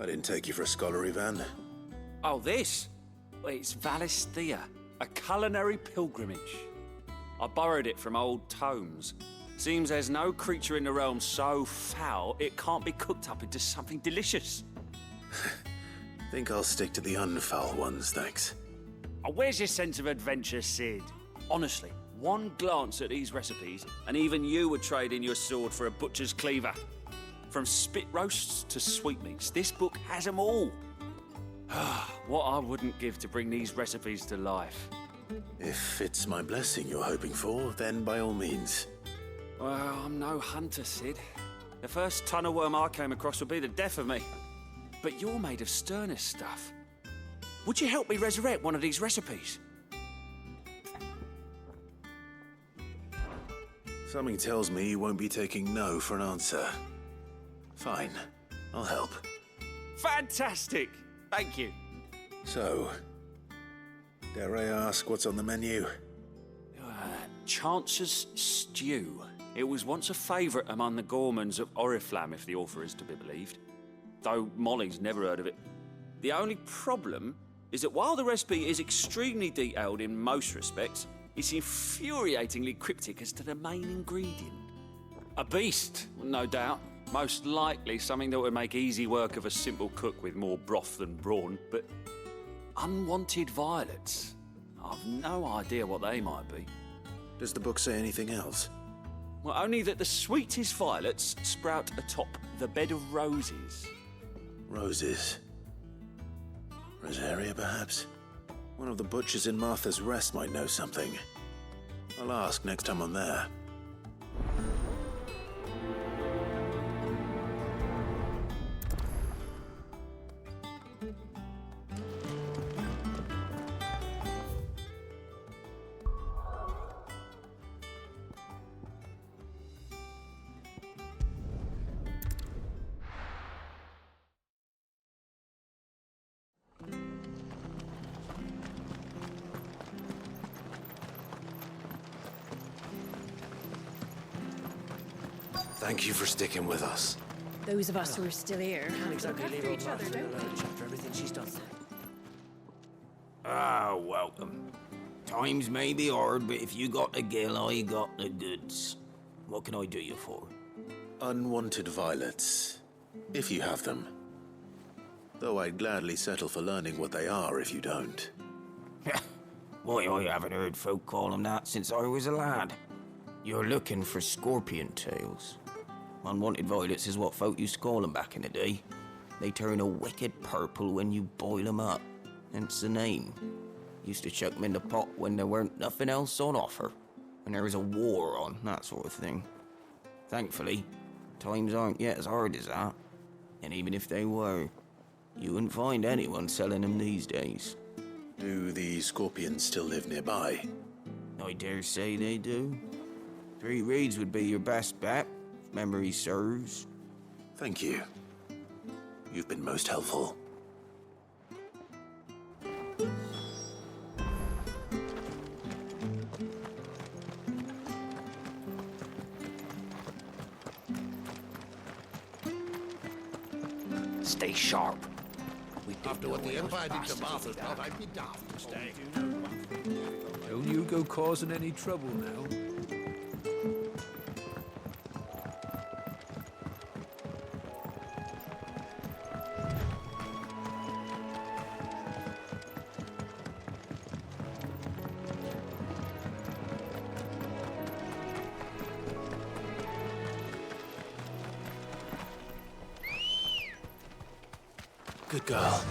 I didn't take you for a scholarly van. Oh, this? Well, it's Valisthea, a culinary pilgrimage. I borrowed it from old tomes. Seems there's no creature in the realm so foul it can't be cooked up into something delicious. Think I'll stick to the unfoul ones, thanks. Oh, where's your sense of adventure, Sid? Honestly, one glance at these recipes, and even you would trade in your sword for a butcher's cleaver. From spit roasts to sweetmeats, this book has them all. What I wouldn't give to bring these recipes to life. If it's my blessing you're hoping for, then by all means. Well, I'm no hunter, Sid. The first tunnel worm I came across would be the death of me. But you're made of sterner stuff. Would you help me resurrect one of these recipes? Something tells me you won't be taking no for an answer. Fine, I'll help. Fantastic! Thank you. So, dare I ask what's on the menu? Chance's Stew. It was once a favourite among the gourmands of Oriflamme, if the author is to be believed. Though Molly's never heard of it. The only problem is that while the recipe is extremely detailed in most respects, it's infuriatingly cryptic as to the main ingredient. A beast, no doubt. Most likely something that would make easy work of a simple cook with more broth than brawn, but unwanted violets. I've no idea what they might be. Does the book say anything else? Well, only that the sweetest violets sprout atop the bed of roses. Roses. Rosaria, perhaps? One of the butchers in Martha's Rest might know something. I'll ask next time I'm there. Thank you for sticking with us. Those of us who are still here have to look after each other, don't we? After everything she's done. Ah, welcome. Times may be hard, but if you got the gill, I got the goods. What can I do you for? Unwanted violets, if you have them. Though I'd gladly settle for learning what they are if you don't. Why, I haven't heard folk call them that since I was a lad. You're looking for scorpion tails. Unwanted violets is what folk used to call them back in the day. They turn a wicked purple when you boil them up. Hence the name. Used to chuck them in the pot when there weren't nothing else on offer. When there was a war on, that sort of thing. Thankfully, times aren't yet as hard as that. And even if they were, you wouldn't find anyone selling them these days. Do the scorpions still live nearby? I dare say they do. 3 Reeds would be your best bet, if memory serves. Thank you. You've been most helpful. Stay sharp. After what the Empire did to Martha's not, I'd be daft to stay. Don't you go causing any trouble now. Good girl.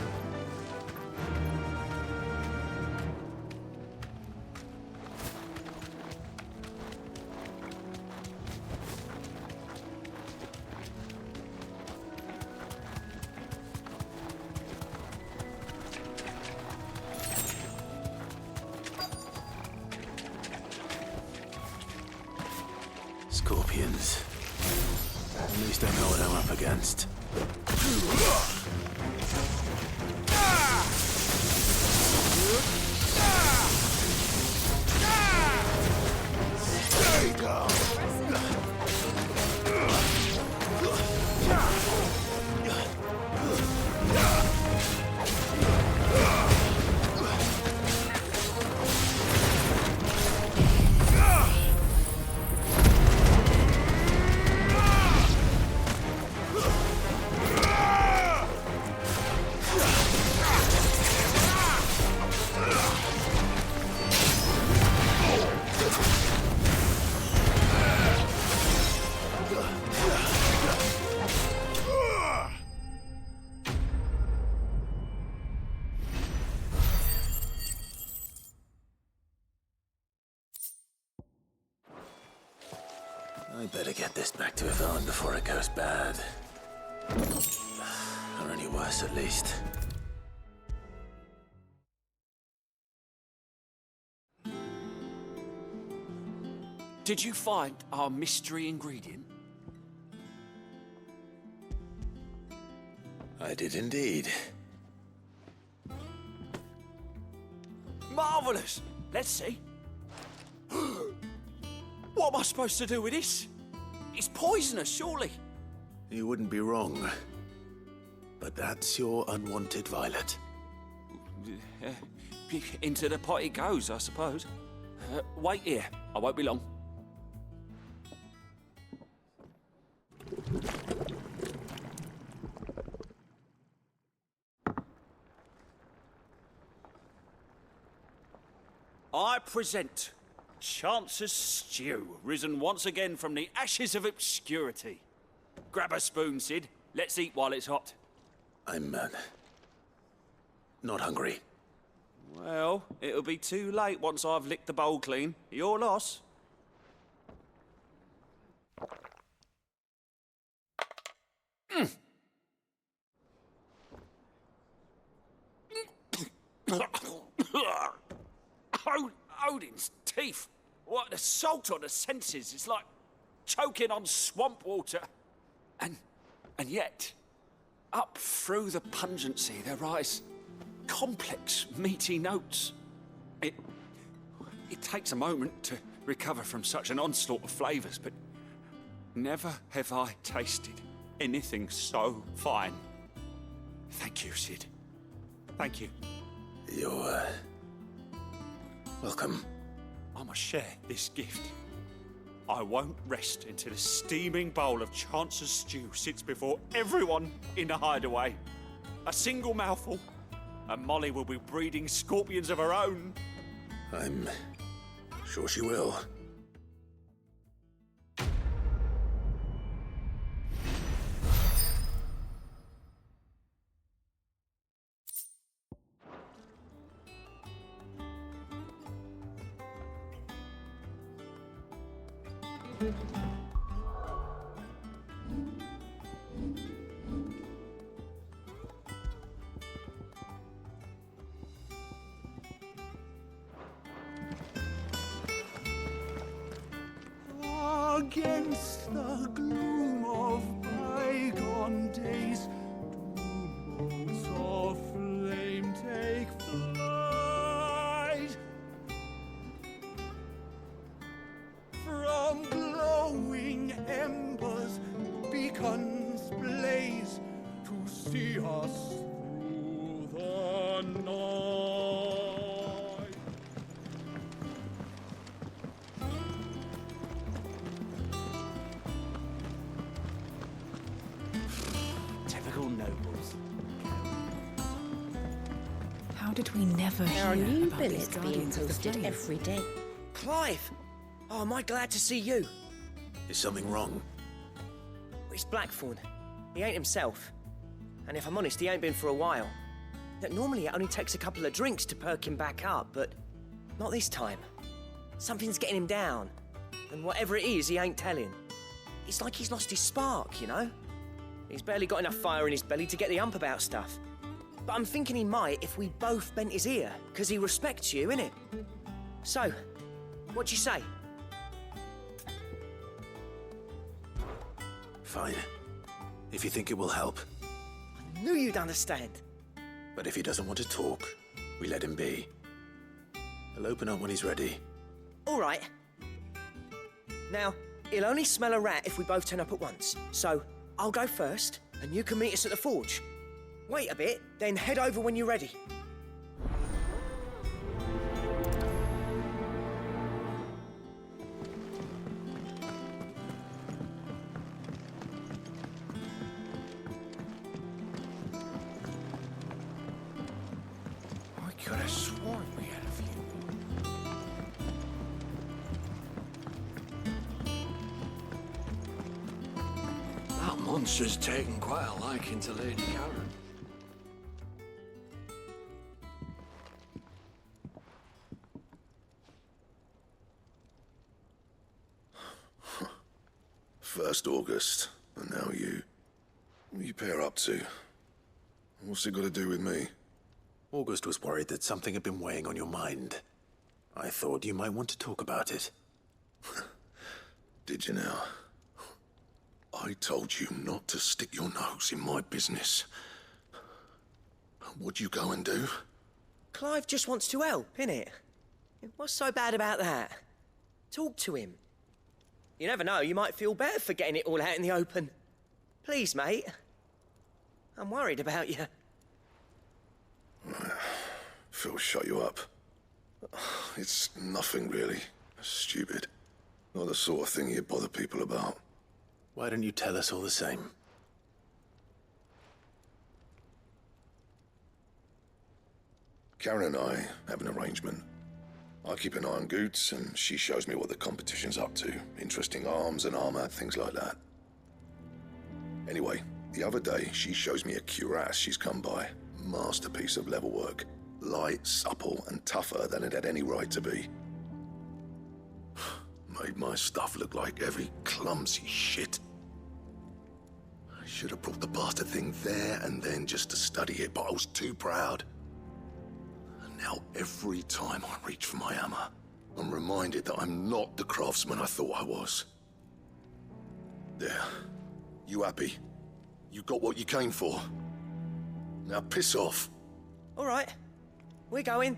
Scorpions. At least I know what I'm up against. I better get this back to Yvonne before it goes bad. Or any worse, at least. Did you find our mystery ingredient? I did indeed. Marvellous! Let's see. What am I supposed to do with this? It's poisonous, surely. You wouldn't be wrong. But that's your unwanted violet. Into the pot it goes, I suppose. Wait here. I won't be long. I present Chance's Stew, risen once again from the ashes of obscurity. Grab a spoon, Sid. Let's eat while it's hot. I'm, not hungry. Well, it'll be too late once I've licked the bowl clean. Your loss. Odin's teeth. What the salt on the senses. It's like choking on swamp water. And yet, up through the pungency, there rise complex, meaty notes. It takes a moment to recover from such an onslaught of flavours, but never have I tasted anything so fine. Thank you, Sid. Thank you. You're, welcome. I must share this gift. I won't rest until a steaming bowl of Chance's Stew sits before everyone in the hideaway. A single mouthful, and Molly will be breeding scorpions of her own. I'm sure she will. Against the gloom of bygone days, do motes of flame take flight. From glowing embers, beacons blaze to see us through the night. Typical nobles. How did we never There are hear new about these billets being Guardians of the posted Flame? every day. Clive! Oh, am I glad to see you? Is something wrong? It's Blackthorn. He ain't himself. And if I'm honest, he ain't been for a while. Look, normally it only takes a couple of drinks to perk him back up, but not this time. Something's getting him down. And whatever it is, he ain't telling. It's like he's lost his spark, you know? He's barely got enough fire in his belly to get the ump about stuff. But I'm thinking he might if we both bent his ear, because he respects you, innit? So, what do you say? Fine. If you think it will help. I knew you'd understand. But if he doesn't want to talk, we let him be. He'll open up when he's ready. All right. Now, he'll only smell a rat if we both turn up at once. So, I'll go first, and you can meet us at the forge. Wait a bit, then head over when you're ready. I could have sworn we had a few. That monster's taken quite a liking to Lady Karen. First August, and now you. What are you pair up to? What's it got to do with me? August was worried that something had been weighing on your mind. I thought you might want to talk about it. Did you now? I told you not to stick your nose in my business. What'd you go and do? Clive just wants to help, innit? What's so bad about that? Talk to him. You never know, you might feel better for getting it all out in the open. Please, mate. I'm worried about you. Phil shut you up. It's nothing really. Stupid. Not the sort of thing you bother people about. Why don't you tell us all the same? Karen and I have an arrangement. I keep an eye on Goots, and she shows me what the competition's up to. Interesting arms and armor, things like that. Anyway, the other day, she shows me a cuirass she's come by. Masterpiece of level work. Light, supple, and tougher than it had any right to be. Made my stuff look like heavy, clumsy shit. I should have brought the bastard thing there and then just to study it, but I was too proud. And now every time I reach for my hammer, I'm reminded that I'm not the craftsman I thought I was. There. You happy? You got what you came for. Now piss off. All right. We're going.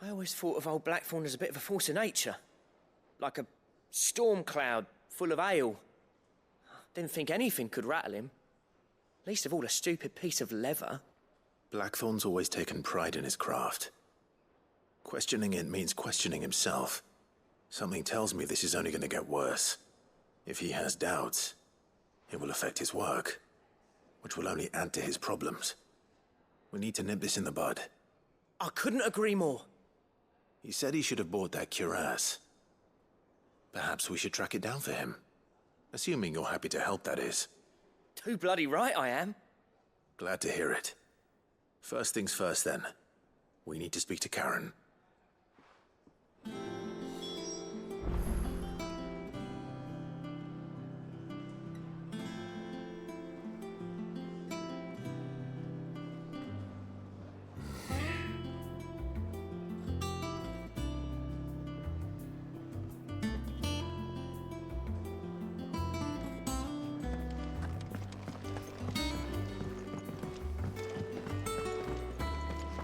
I always thought of old Blackthorn as a bit of a force of nature. Like a storm cloud full of hail. Didn't think anything could rattle him. Least of all a stupid piece of leather. Blackthorn's always taken pride in his craft. Questioning it means questioning himself. Something tells me this is only going to get worse. If he has doubts, it will affect his work, which will only add to his problems. We need to nip this in the bud. I couldn't agree more. He said he should have bought that cuirass. Perhaps we should track it down for him. Assuming you're happy to help, that is. Too bloody right I am. Glad to hear it. First things first, then. We need to speak to Karen.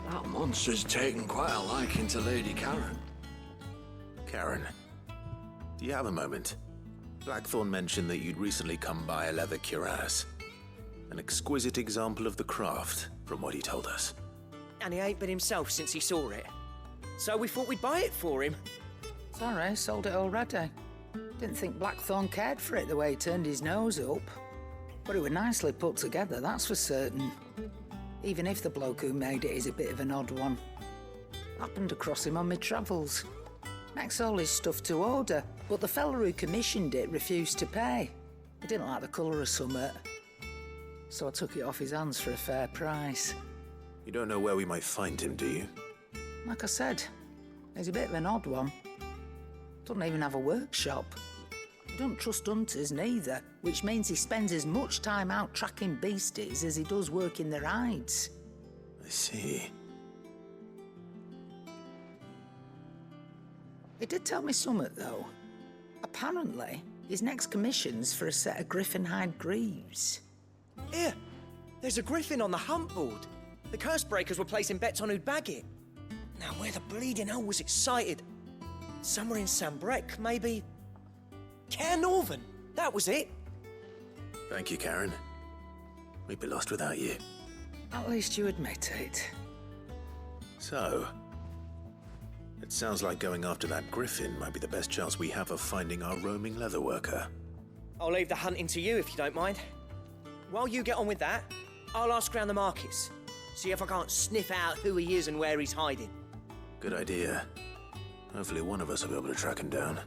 That monster's taken quite a liking to Lady Karen. Karen, do you have a moment? Blackthorn mentioned that you'd recently come by a leather cuirass. An exquisite example of the craft, from what he told us. And he ain't been himself since he saw it. So we thought we'd buy it for him. Sorry, sold it already. Didn't think Blackthorn cared for it the way he turned his nose up. But it was nicely put together, that's for certain. Even if the bloke who made it is a bit of an odd one. Happened across him on my travels. Makes all his stuff to order, but the fella who commissioned it refused to pay. He didn't like the colour of summit. So I took it off his hands for a fair price. You don't know where we might find him, do you? Like I said, he's a bit of an odd one. Doesn't even have a workshop. He don't trust hunters neither, which means he spends as much time out tracking beasties as he does working their hides. I see. He did tell me something, though. Apparently, his next commission's for a set of griffin hide greaves. Here, there's a griffin on the hunt board. The curse breakers were placing bets on who'd bag it. Now, where the bleeding hell was it sighted? Somewhere in Sambrec, maybe? Cairnorvin, that was it. Thank you, Karen. We'd be lost without you. At least you admit it. So, it sounds like going after that griffin might be the best chance we have of finding our roaming leatherworker. I'll leave the hunting to you if you don't mind. While you get on with that, I'll ask around the markets. See if I can't sniff out who he is and where he's hiding. Good idea. Hopefully one of us will be able to track him down.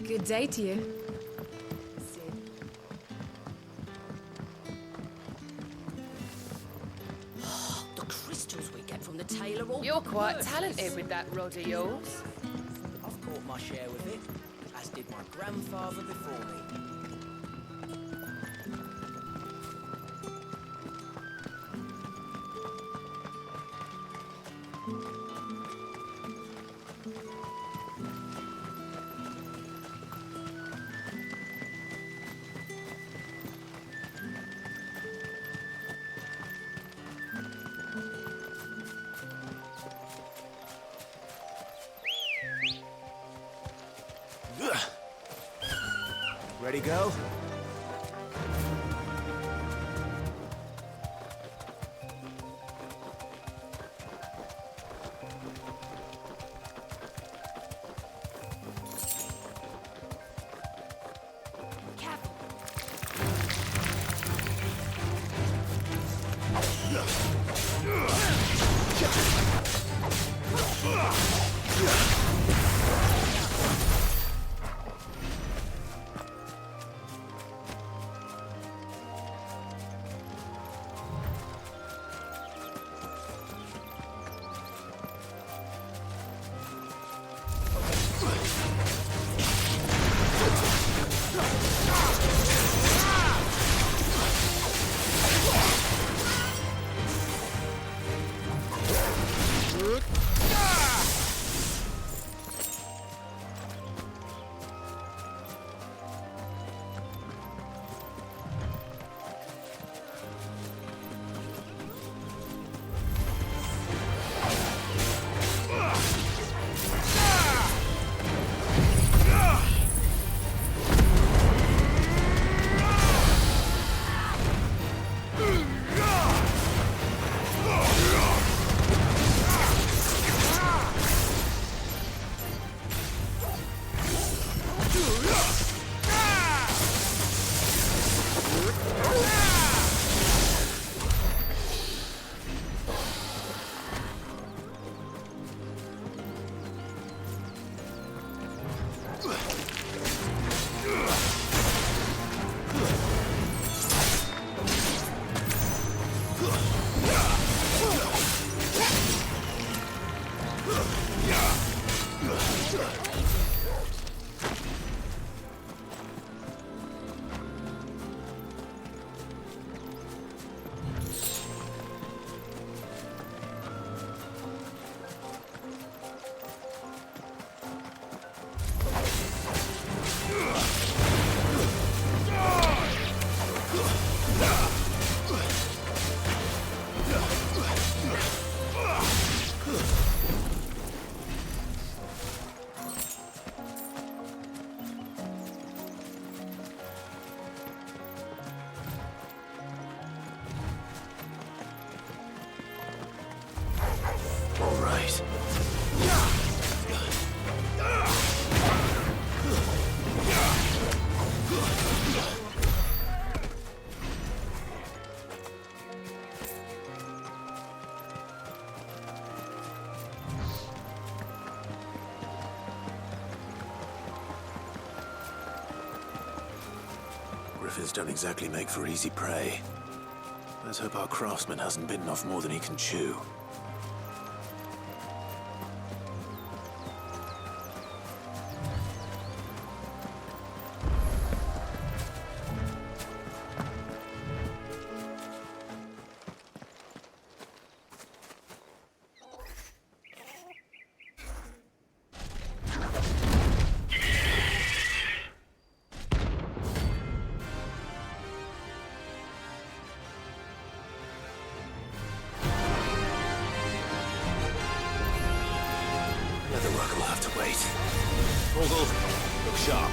Good day to you. The crystals we get from the tailor all You're quite talented with that rod of yours. I've caught my share with it, as did my grandfather before me. Ready, go? Griffins don't exactly make for easy prey. Let's hope our craftsman hasn't bitten off more than he can chew. Leatherwork will have to wait. Vogel, look sharp.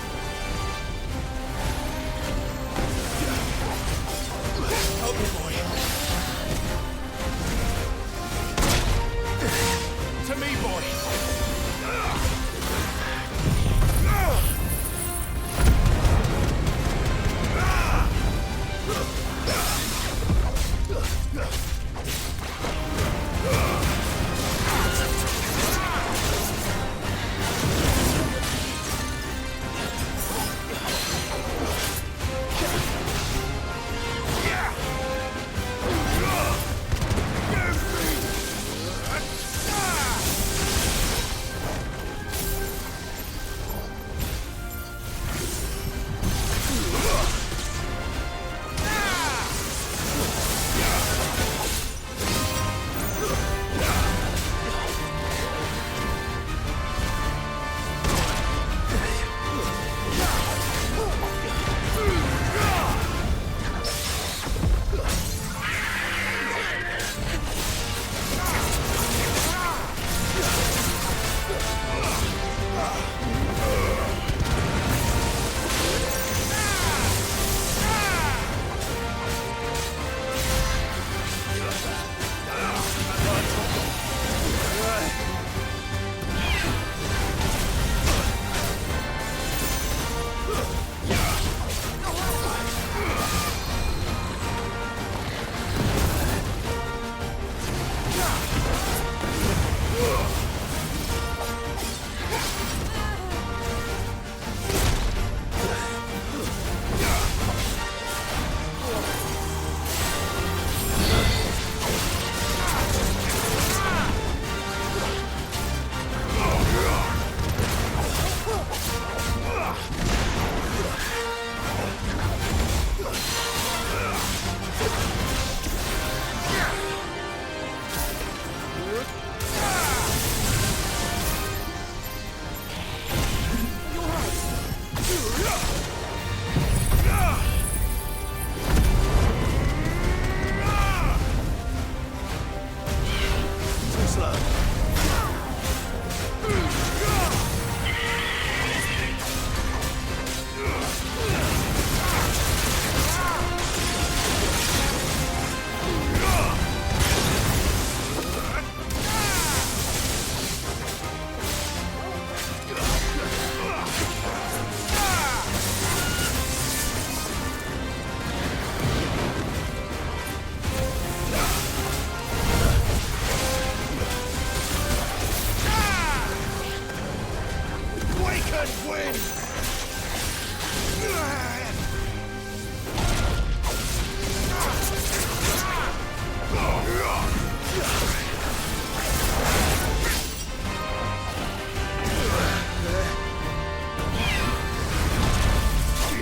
Help me, boy. To me, boy. win!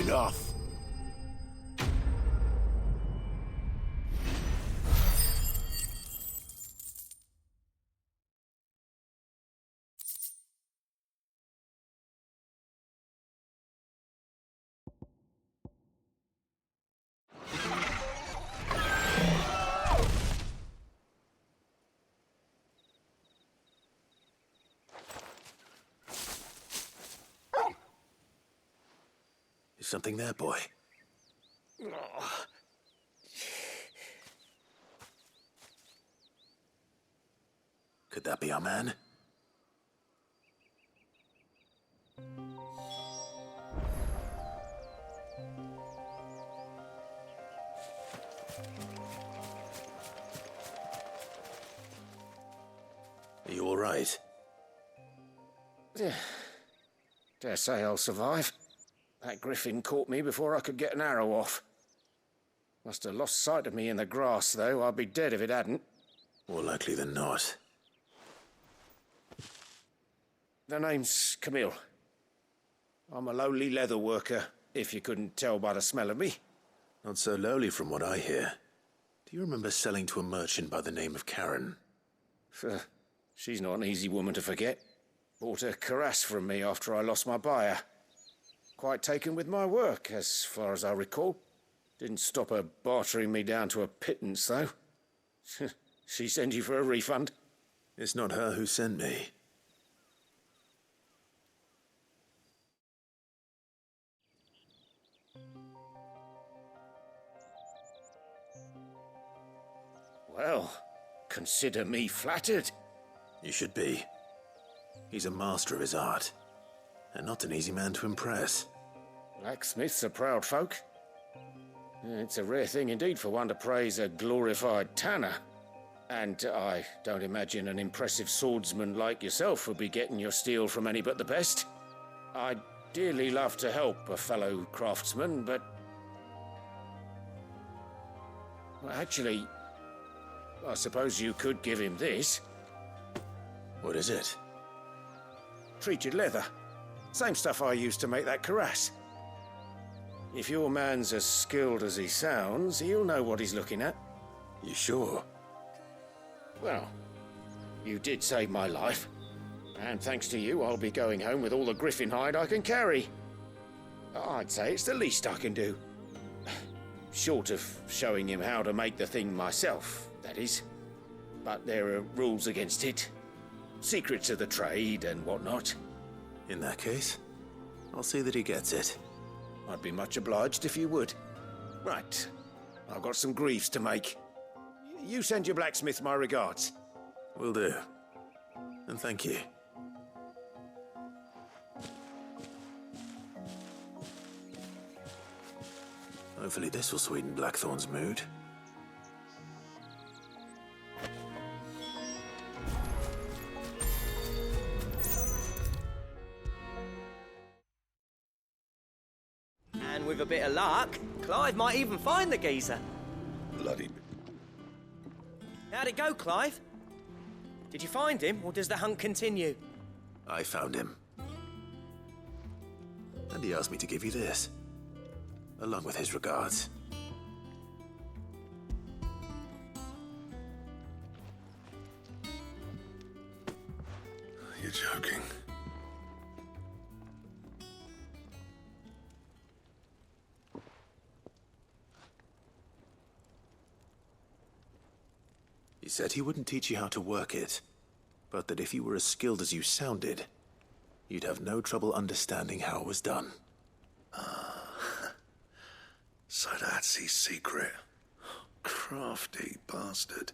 Enough. Is something there, boy? Could that be our man? Are you all right? Dare say I'll survive. That griffin caught me before I could get an arrow off. Must have lost sight of me in the grass, though. I'd be dead if it hadn't. More likely than not. The name's Camille. I'm a lowly leather worker, if you couldn't tell by the smell of me. Not so lowly from what I hear. Do you remember selling to a merchant by the name of Karen? She's not an easy woman to forget. Bought a cuirass from me after I lost my buyer. Quite taken with my work, as far as I recall. Didn't stop her bartering me down to a pittance, though. She sent you for a refund? It's not her who sent me. Well, consider me flattered. You should be. He's a master of his art, and not an easy man to impress. Blacksmiths are proud folk. It's a rare thing indeed for one to praise a glorified tanner. And I don't imagine an impressive swordsman like yourself would be getting your steel from any but the best. I'd dearly love to help a fellow craftsman, but... Well, actually, I suppose you could give him this. What is it? Treated leather. Same stuff I used to make that cuirass. If your man's as skilled as he sounds, he'll know what he's looking at. You sure? Well, you did save my life. And thanks to you, I'll be going home with all the griffin hide I can carry. I'd say it's the least I can do. Short of showing him how to make the thing myself, that is. But there are rules against it. Secrets of the trade and whatnot. In that case, I'll see that he gets it. I'd be much obliged if you would. Right. I've got some greaves to make. You send your blacksmith my regards. Will do. And thank you. Hopefully this will sweeten Blackthorn's mood. And with a bit of luck, Clive might even find the geezer. Bloody... How'd it go, Clive? Did you find him, or does the hunt continue? I found him. And he asked me to give you this, along with his regards. You're joking. He said he wouldn't teach you how to work it, but that if you were as skilled as you sounded, you'd have no trouble understanding how it was done. So that's his secret. Crafty bastard.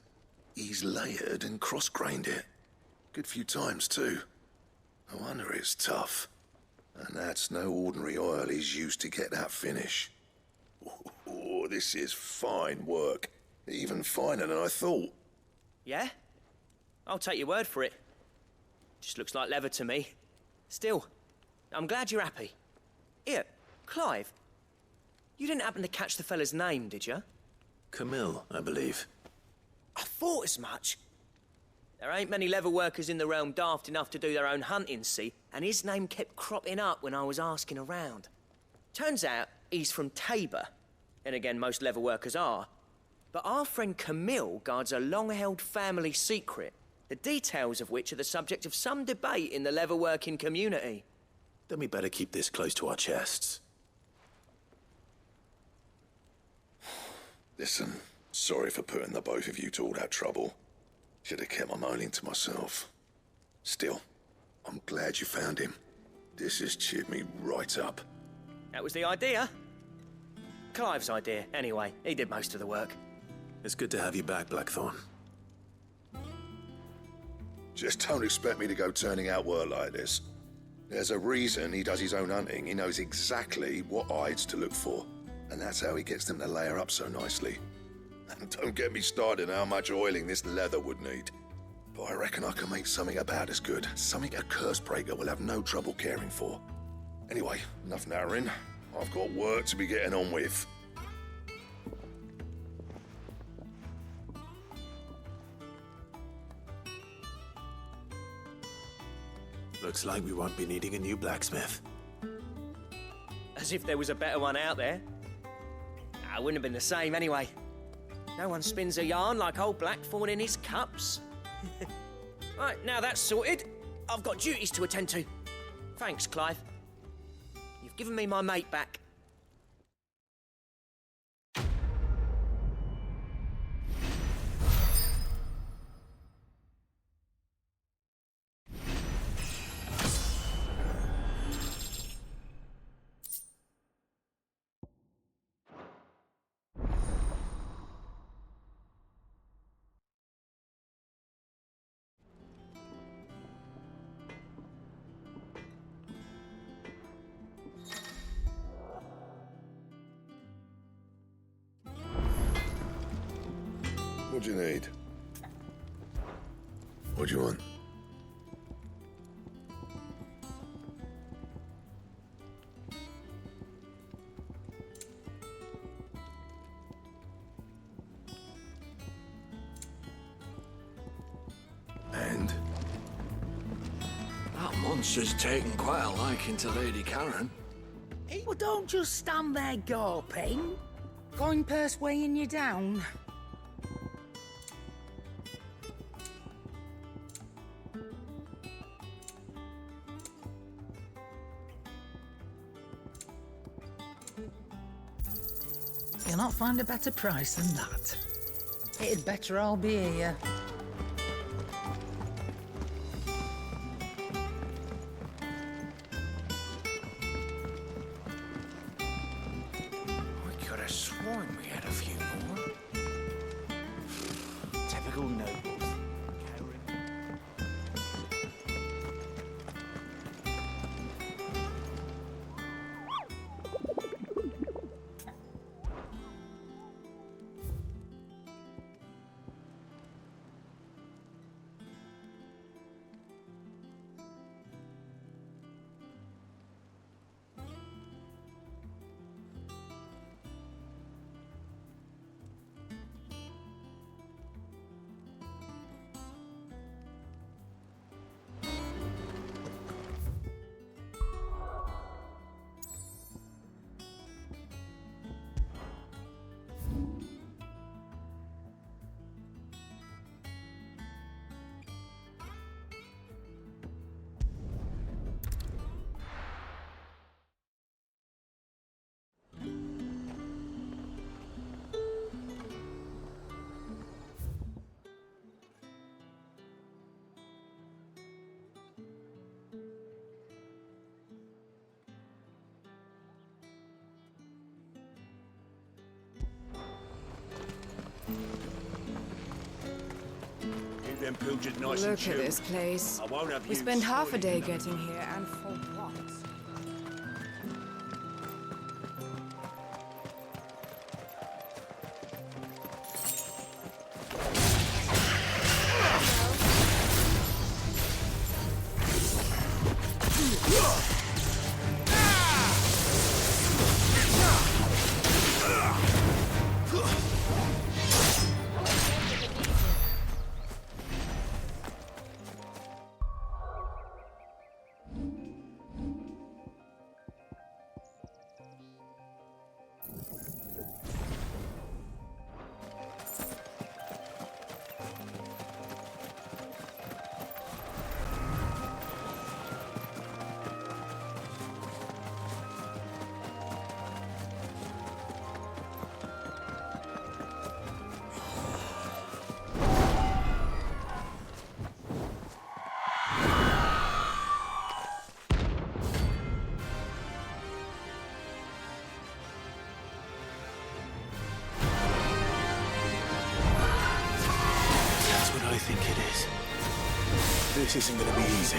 He's layered and cross-grained it. Good few times, too. No wonder it's tough. And that's no ordinary oil he's used to get that finish. Oh, this is fine work. Even finer than I thought. Yeah? I'll take your word for it. Just looks like leather to me. Still, I'm glad you're happy. Here, Clive. You didn't happen to catch the fella's name, did you? Camille, I believe. I thought as much. There ain't many leather workers in the realm daft enough to do their own hunting, see? And his name kept cropping up when I was asking around. Turns out he's from Tabor. And again, most leather workers are. But our friend Camille guards a long-held family secret, the details of which are the subject of some debate in the leather-working community. Then we better keep this close to our chests. Listen, sorry for putting the both of you to all that trouble. Should have kept my moaning to myself. Still, I'm glad you found him. This has cheered me right up. That was the idea. Clive's idea, anyway. He did most of the work. It's good to have you back, Blackthorn. Just don't expect me to go turning out work like this. There's a reason he does his own hunting. He knows exactly what hides to look for. And that's how he gets them to layer up so nicely. And don't get me started on how much oiling this leather would need. But I reckon I can make something about as good. Something a Cursebreaker will have no trouble caring for. Anyway, enough narrowing. I've got work to be getting on with. Looks like we won't be needing a new blacksmith. As if there was a better one out there. I wouldn't have been the same anyway. No one spins a yarn like old Blackthorn in his cups. Right, now that's sorted, I've got duties to attend to. Thanks, Clive. You've given me my mate back. What do you need? What do you want? And? That monster's taken quite a liking to Lady Karen. Well, don't just stand there gawping. Coin purse weighing you down. You'll not find a better price than that. It'd better all be here. I could have sworn we had a few more. Typical nobles. Them pilgers nice Look and at chill. this place. I won't have We you spend half a spoiling day the night. getting here, and for what? This isn't gonna be easy.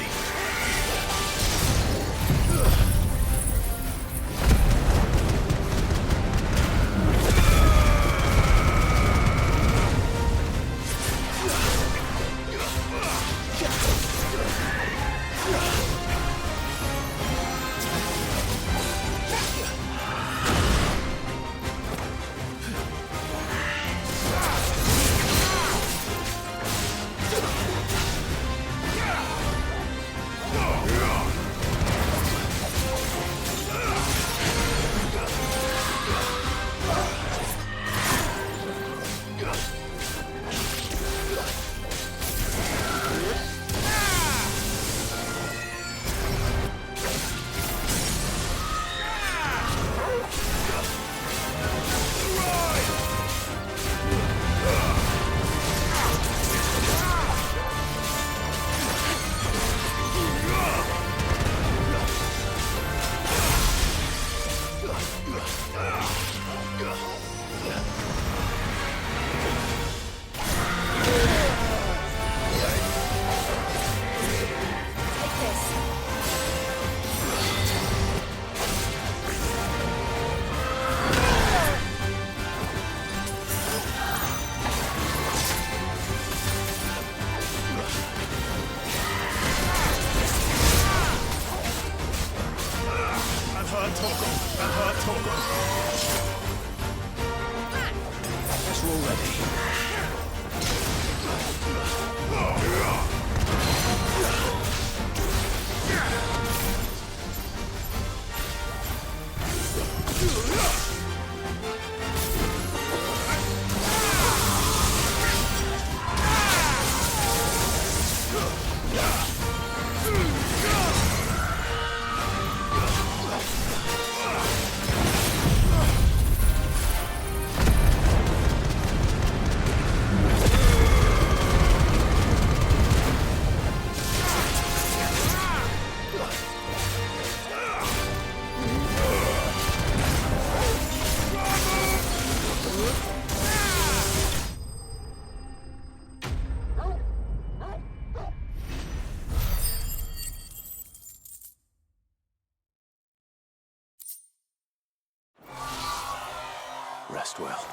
Rest well.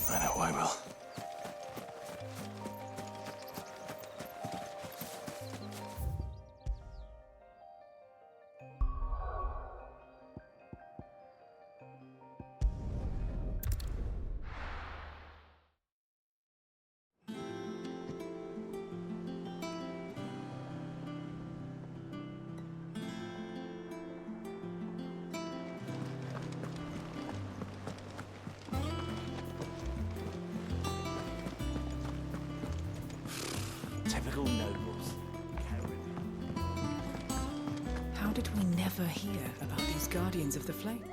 I know I will. Typical nobles. How did we never hear about these Guardians of the Flame?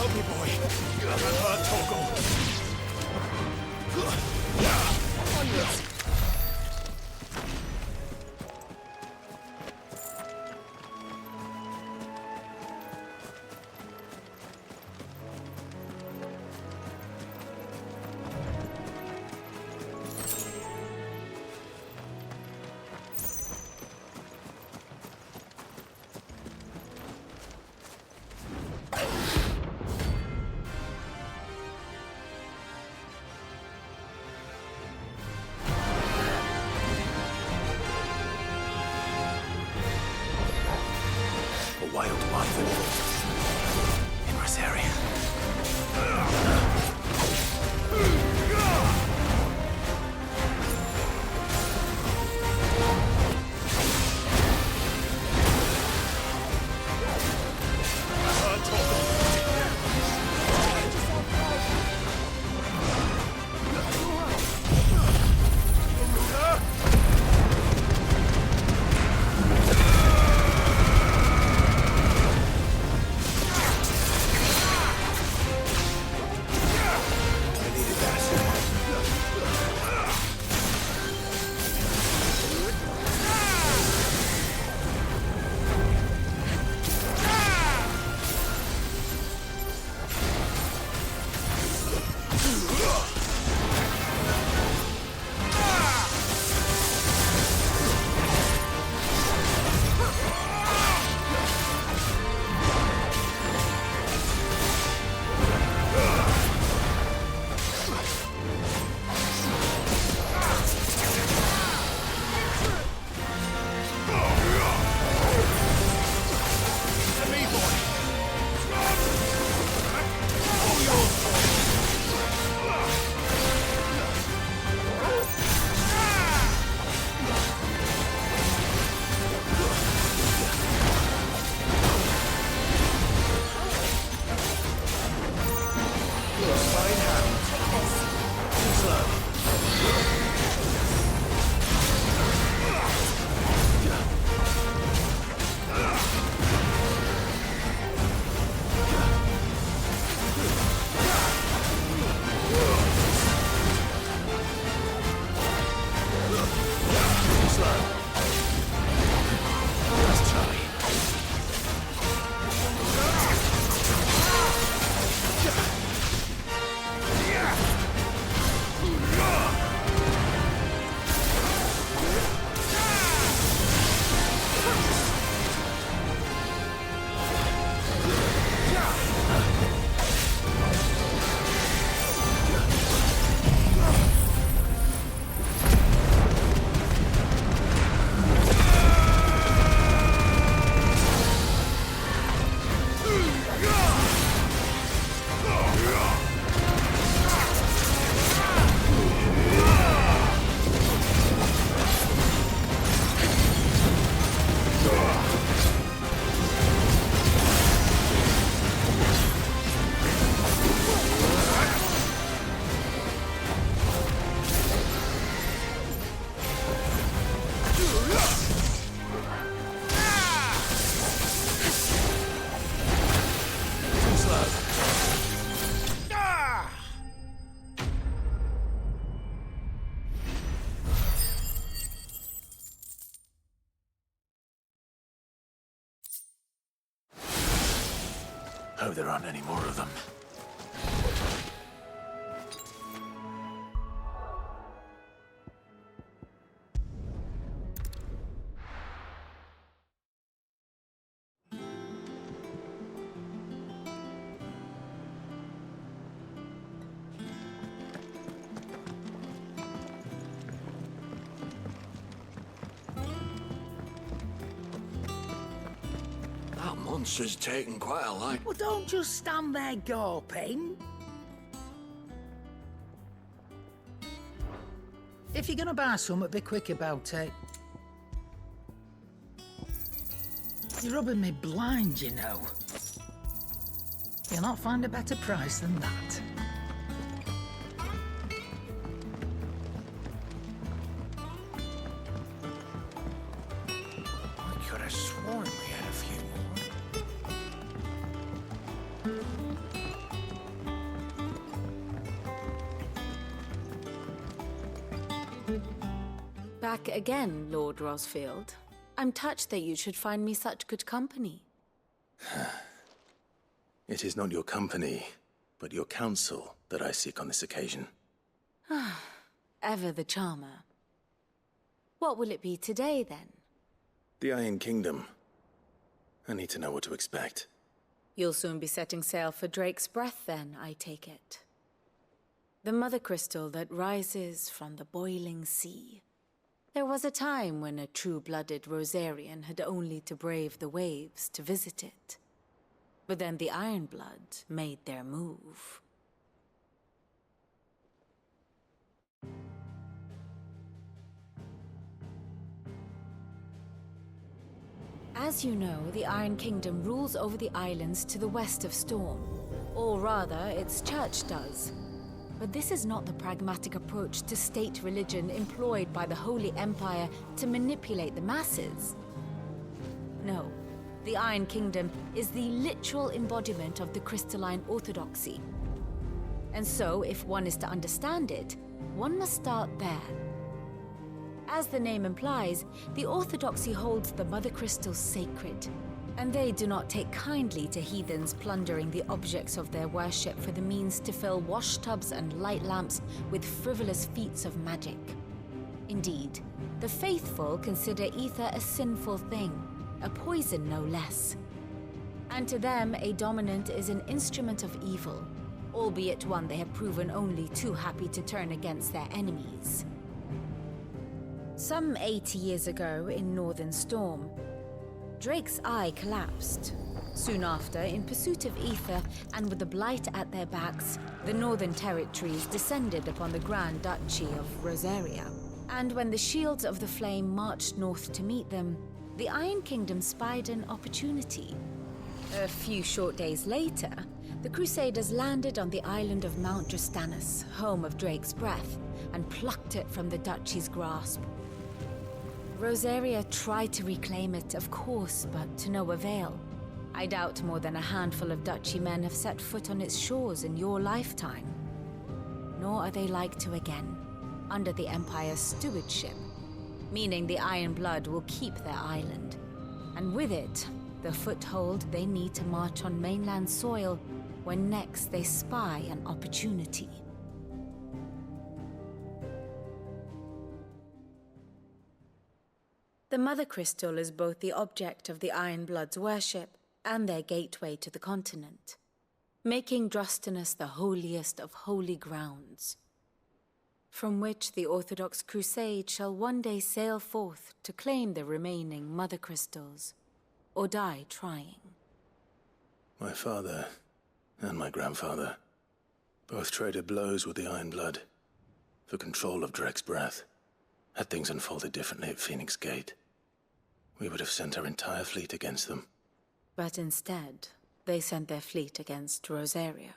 Help me, boy. I'm hurt, Torgal. Onwards. A wild wyvern. In this area. Hope there aren't any more of them. That monster's taken quite a life. Well, don't just stand there gawping. If you're gonna buy something, be quick about it. You're rubbing me blind, you know. You'll not find a better price than that. I could have sworn we had a few more. Back again, Lord Rosfield. I'm touched that you should find me such good company. It is not your company, but your counsel that I seek on this occasion. Ever the charmer. What will it be today, then? The Iron Kingdom. I need to know what to expect. You'll soon be setting sail for Drake's Breath, then, I take it. The mother crystal that rises from the boiling sea. There was a time when a true-blooded Rosarian had only to brave the waves to visit it. But then the Ironblood made their move. As you know, the Iron Kingdom rules over the islands to the west of Storm. Or rather, its church does. But this is not the pragmatic approach to state religion employed by the Holy Empire to manipulate the masses. No, the Iron Kingdom is the literal embodiment of the crystalline orthodoxy. And so, if one is to understand it, one must start there. As the name implies, the orthodoxy holds the mother crystals sacred, and they do not take kindly to heathens plundering the objects of their worship for the means to fill washtubs and light lamps with frivolous feats of magic. Indeed, the faithful consider ether a sinful thing, a poison no less. And to them, a dominant is an instrument of evil, albeit one they have proven only too happy to turn against their enemies. Some 80 years ago in Northern Storm, Drake's eye collapsed. Soon after, in pursuit of ether and with the blight at their backs, the Northern Territories descended upon the Grand Duchy of Rosaria. And when the Shields of the Flame marched north to meet them, the Iron Kingdom spied an opportunity. A few short days later, the Crusaders landed on the island of Mount Drastanus, home of Drake's Breath, and plucked it from the Duchy's grasp. Rosaria tried to reclaim it, of course, but to no avail. I doubt more than a handful of Duchy men have set foot on its shores in your lifetime. Nor are they like to again, under the Empire's stewardship, meaning the Iron Blood will keep their island. And with it, the foothold they need to march on mainland soil when next they spy an opportunity. The Mother Crystal is both the object of the Iron Blood's worship and their gateway to the continent, making Drastanus the holiest of holy grounds, from which the Orthodox Crusade shall one day sail forth to claim the remaining Mother Crystals, or die trying. My father and my grandfather both traded blows with the Iron Blood for control of Drake's Breath. Had things unfolded differently at Phoenix Gate, we would have sent our entire fleet against them. But instead, they sent their fleet against Rosaria,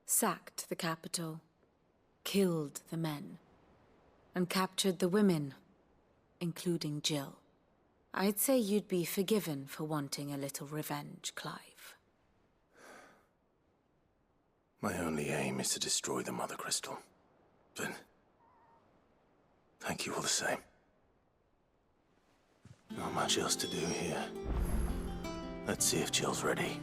sacked the capital, killed the men, and captured the women, including Jill. I'd say you'd be forgiven for wanting a little revenge, Clive. My only aim is to destroy the Mother Crystal. But thank you all the same. Not much else to do here. Let's see if Jill's ready.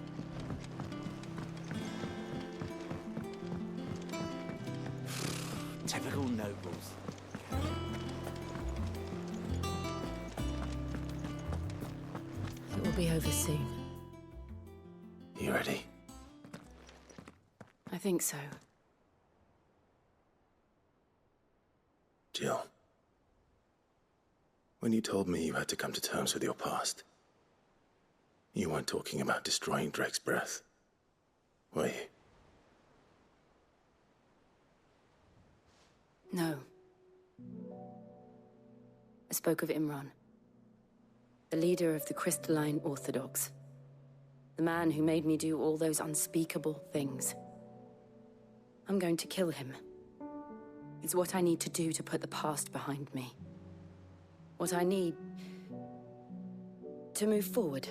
Typical nobles. It will be over soon. You ready? I think so. Jill. When you told me you had to come to terms with your past, you weren't talking about destroying Drake's Breath, were you? No. I spoke of Imran, the leader of the Crystalline Orthodox. The man who made me do all those unspeakable things. I'm going to kill him. It's what I need to do to put the past behind me. What I need to move forward.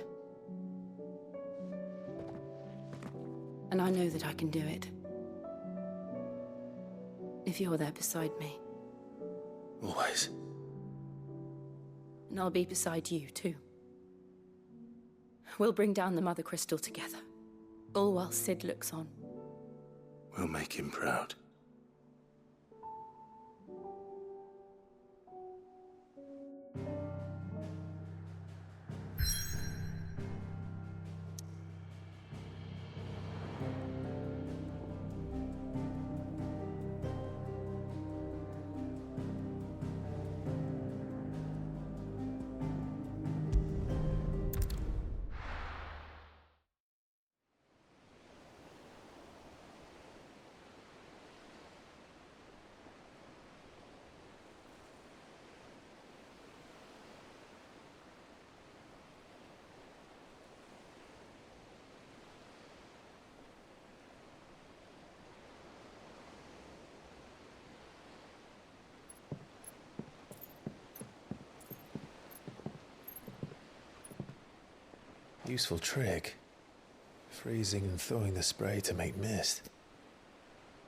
And I know that I can do it. If you're there beside me. Always. And I'll be beside you, too. We'll bring down the Mother Crystal together, all while Sid looks on. We'll make him proud. Useful trick. Freezing and thawing the spray to make mist.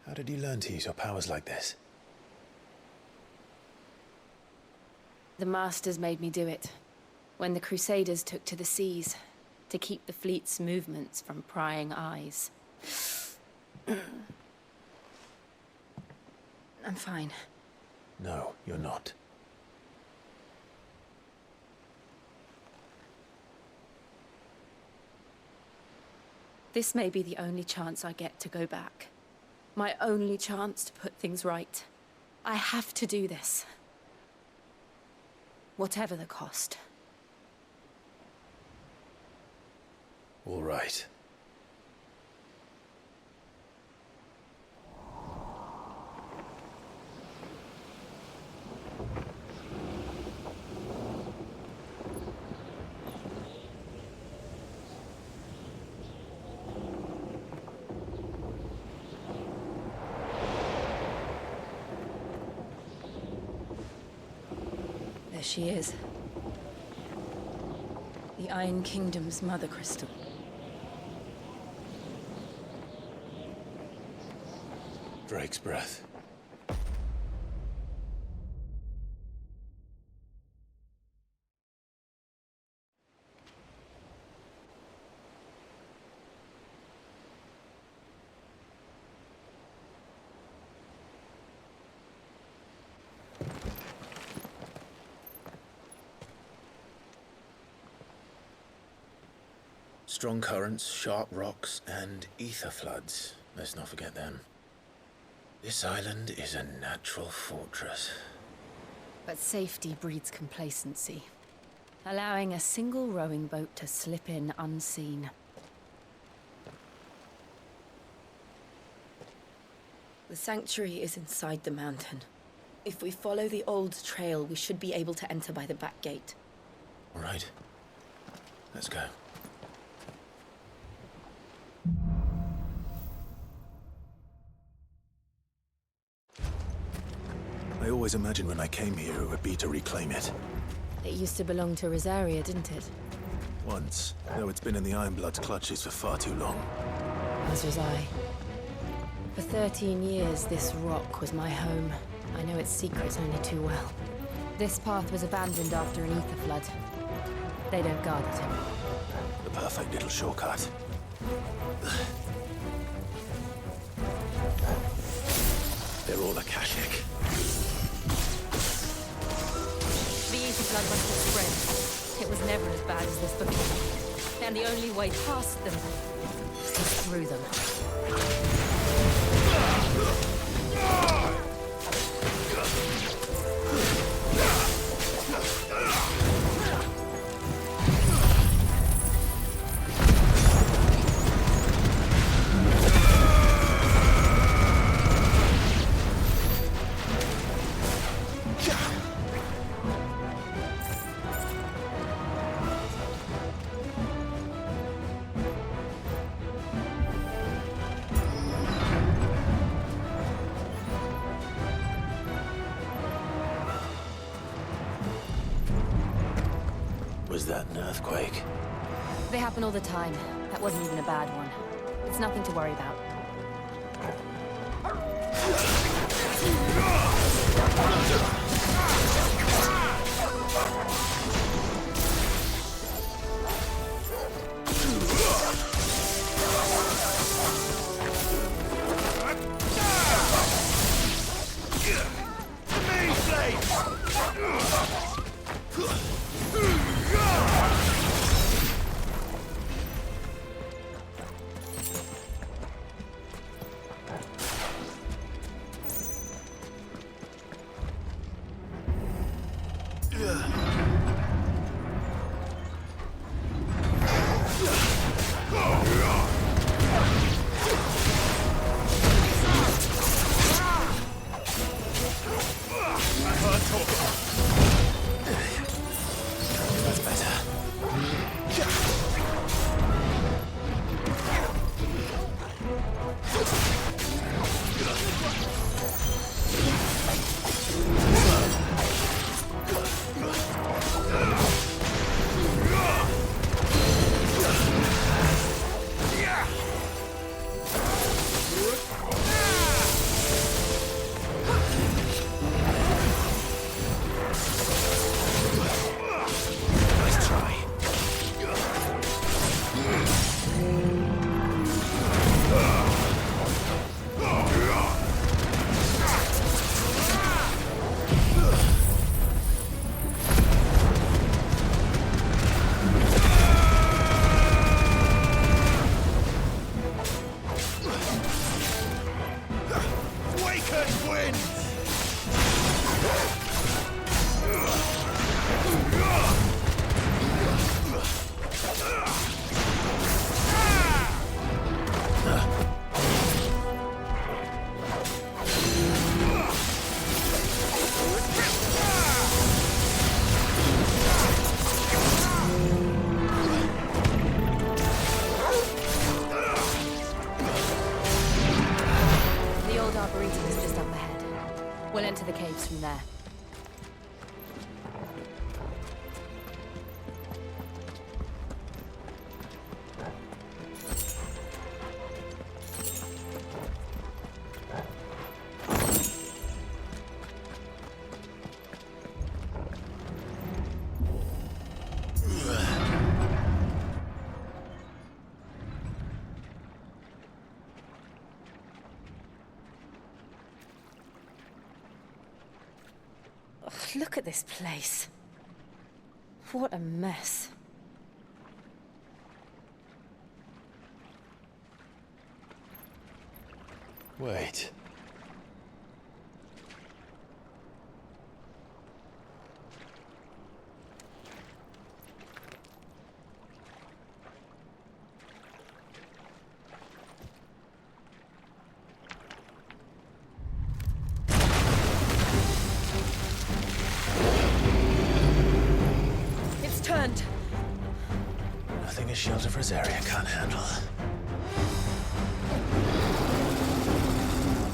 How did you learn to use your powers like this? The Masters made me do it. When the Crusaders took to the seas, to keep the fleet's movements from prying eyes. I'm fine. No, you're not. This may be the only chance I get to go back. My only chance to put things right. I have to do this. Whatever the cost. All right. There she is. The Iron Kingdom's Mother Crystal. Drake's breath. Strong currents, sharp rocks, and ether floods. Let's not forget them. This island is a natural fortress. But safety breeds complacency, allowing a single rowing boat to slip in unseen. The sanctuary is inside the mountain. If we follow the old trail, we should be able to enter by the back gate. All right. Let's go. I always imagined when I came here it would be to reclaim it. It used to belong to Rosaria, didn't it? Once, though it's been in the Ironblood's clutches for far too long. As was I. For 13 years, this rock was my home. I know its secrets only too well. This path was abandoned after an ether flood. They don't guard it anymore. The perfect little shortcut. They're all Akashic. The ether flood must have spread. It was never as bad as this before. And the only way past them is through them. Was that an earthquake? They happen all the time. That wasn't even a bad one. It's nothing to worry about. That's better. We'll enter the caves from there. Look at this place. What a mess. Wait. Turned. Nothing a shield of Rosaria can't handle.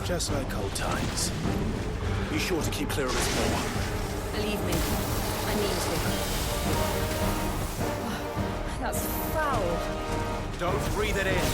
Just like old times. Be sure to keep clear of his paw. Believe me, I mean to. That's foul. Don't breathe it in.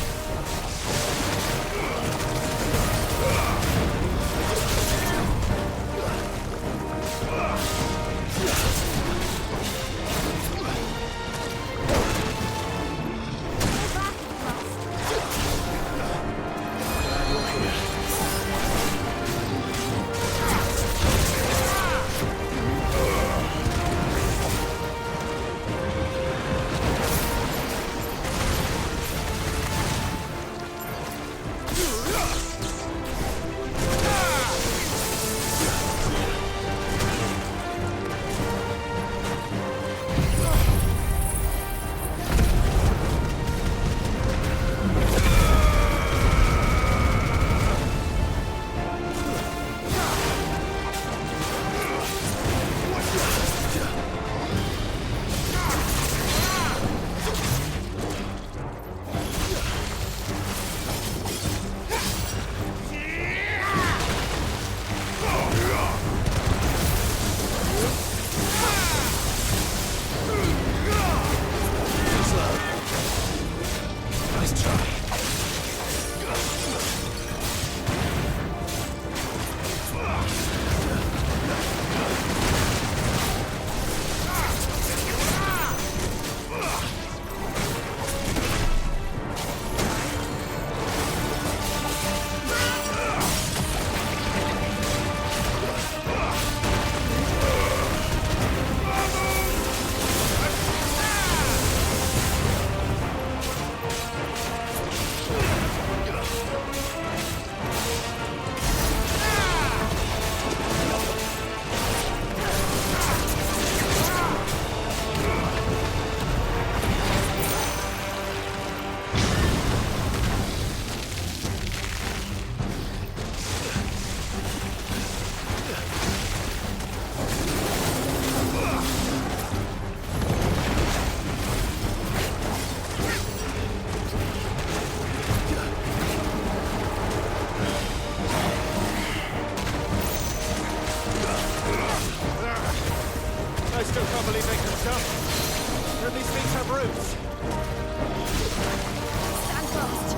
Master! Let these things have roots! Stand fast.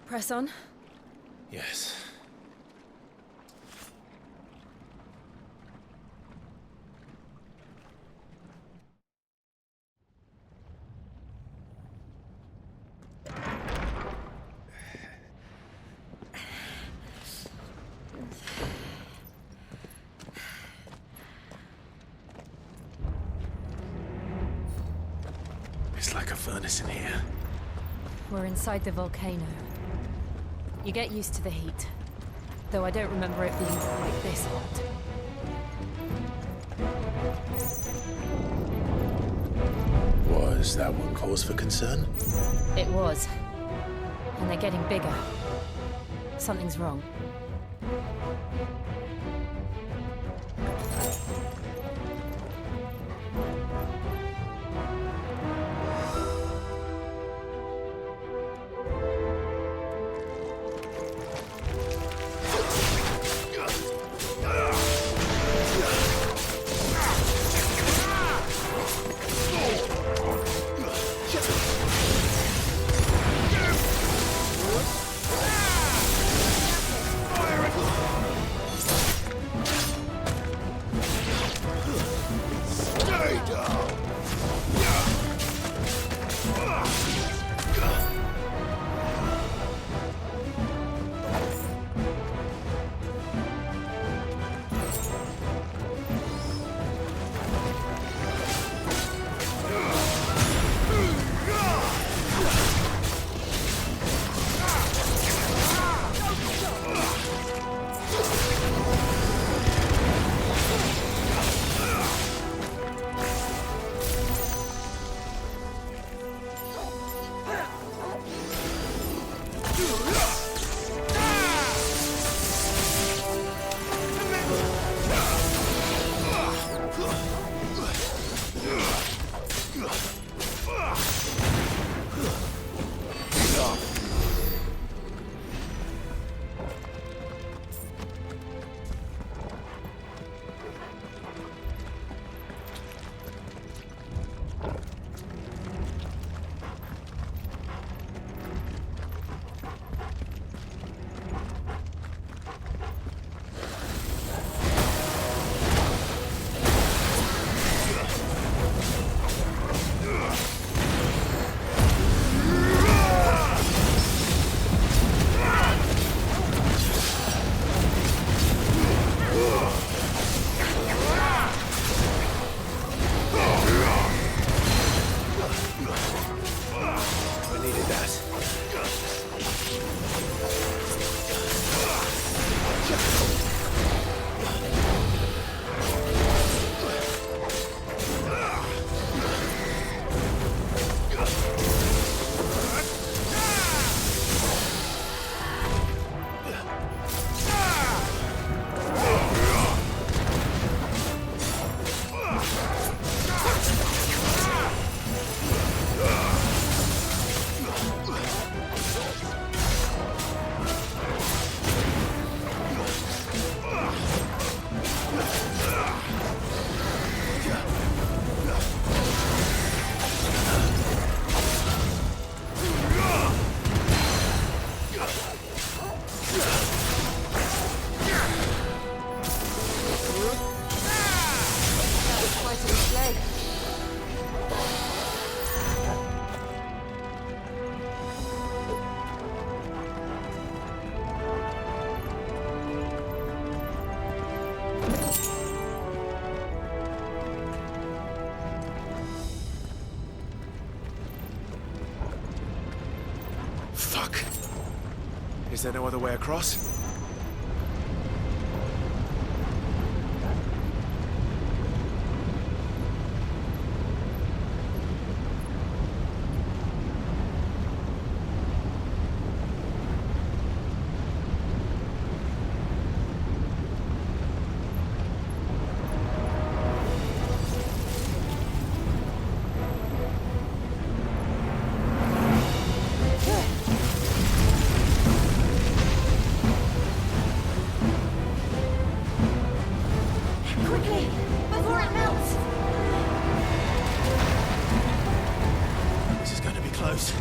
Press on. Yes. It's like a furnace in here. We're inside the volcano. You get used to the heat. Though I don't remember it being quite this hot. Was that one cause for concern? It was. And they're getting bigger. Something's wrong. Fuck. Is there no other way across? Quickly, before it melts! This is going to be close.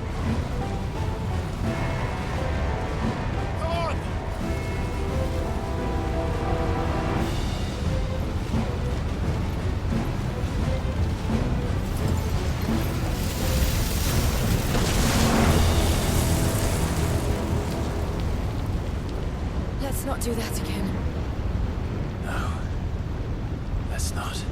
Let's not do that again. No. Let's not.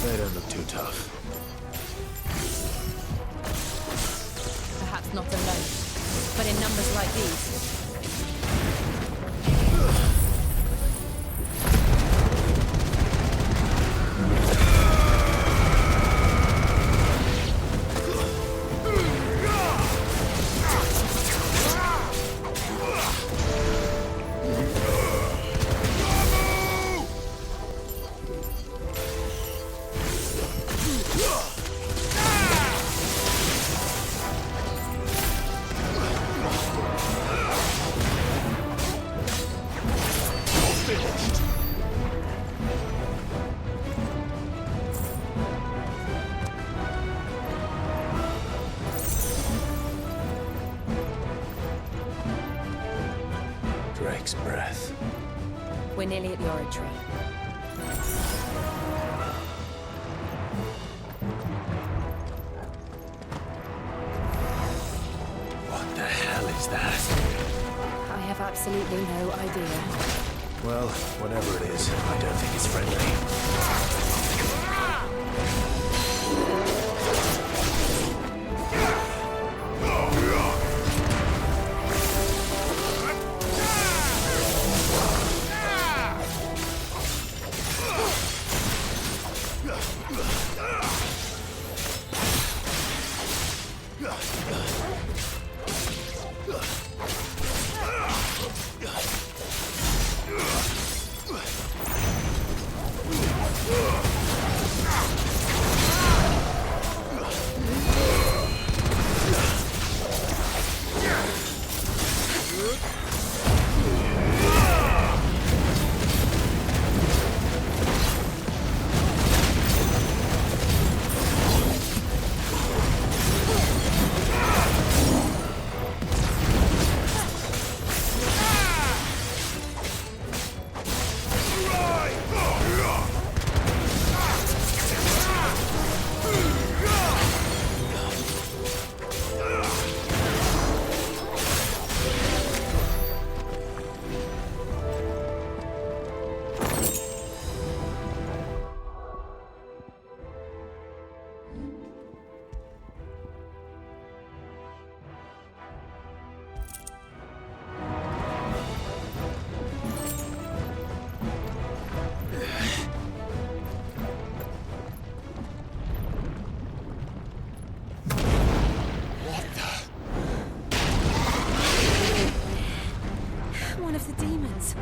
They don't look too tough. Perhaps not alone, but in numbers like these. Drake's breath. We're nearly at the oratory. What the hell is that? I have absolutely no idea. Well, whatever it is, I don't think it's friendly. One of the demons.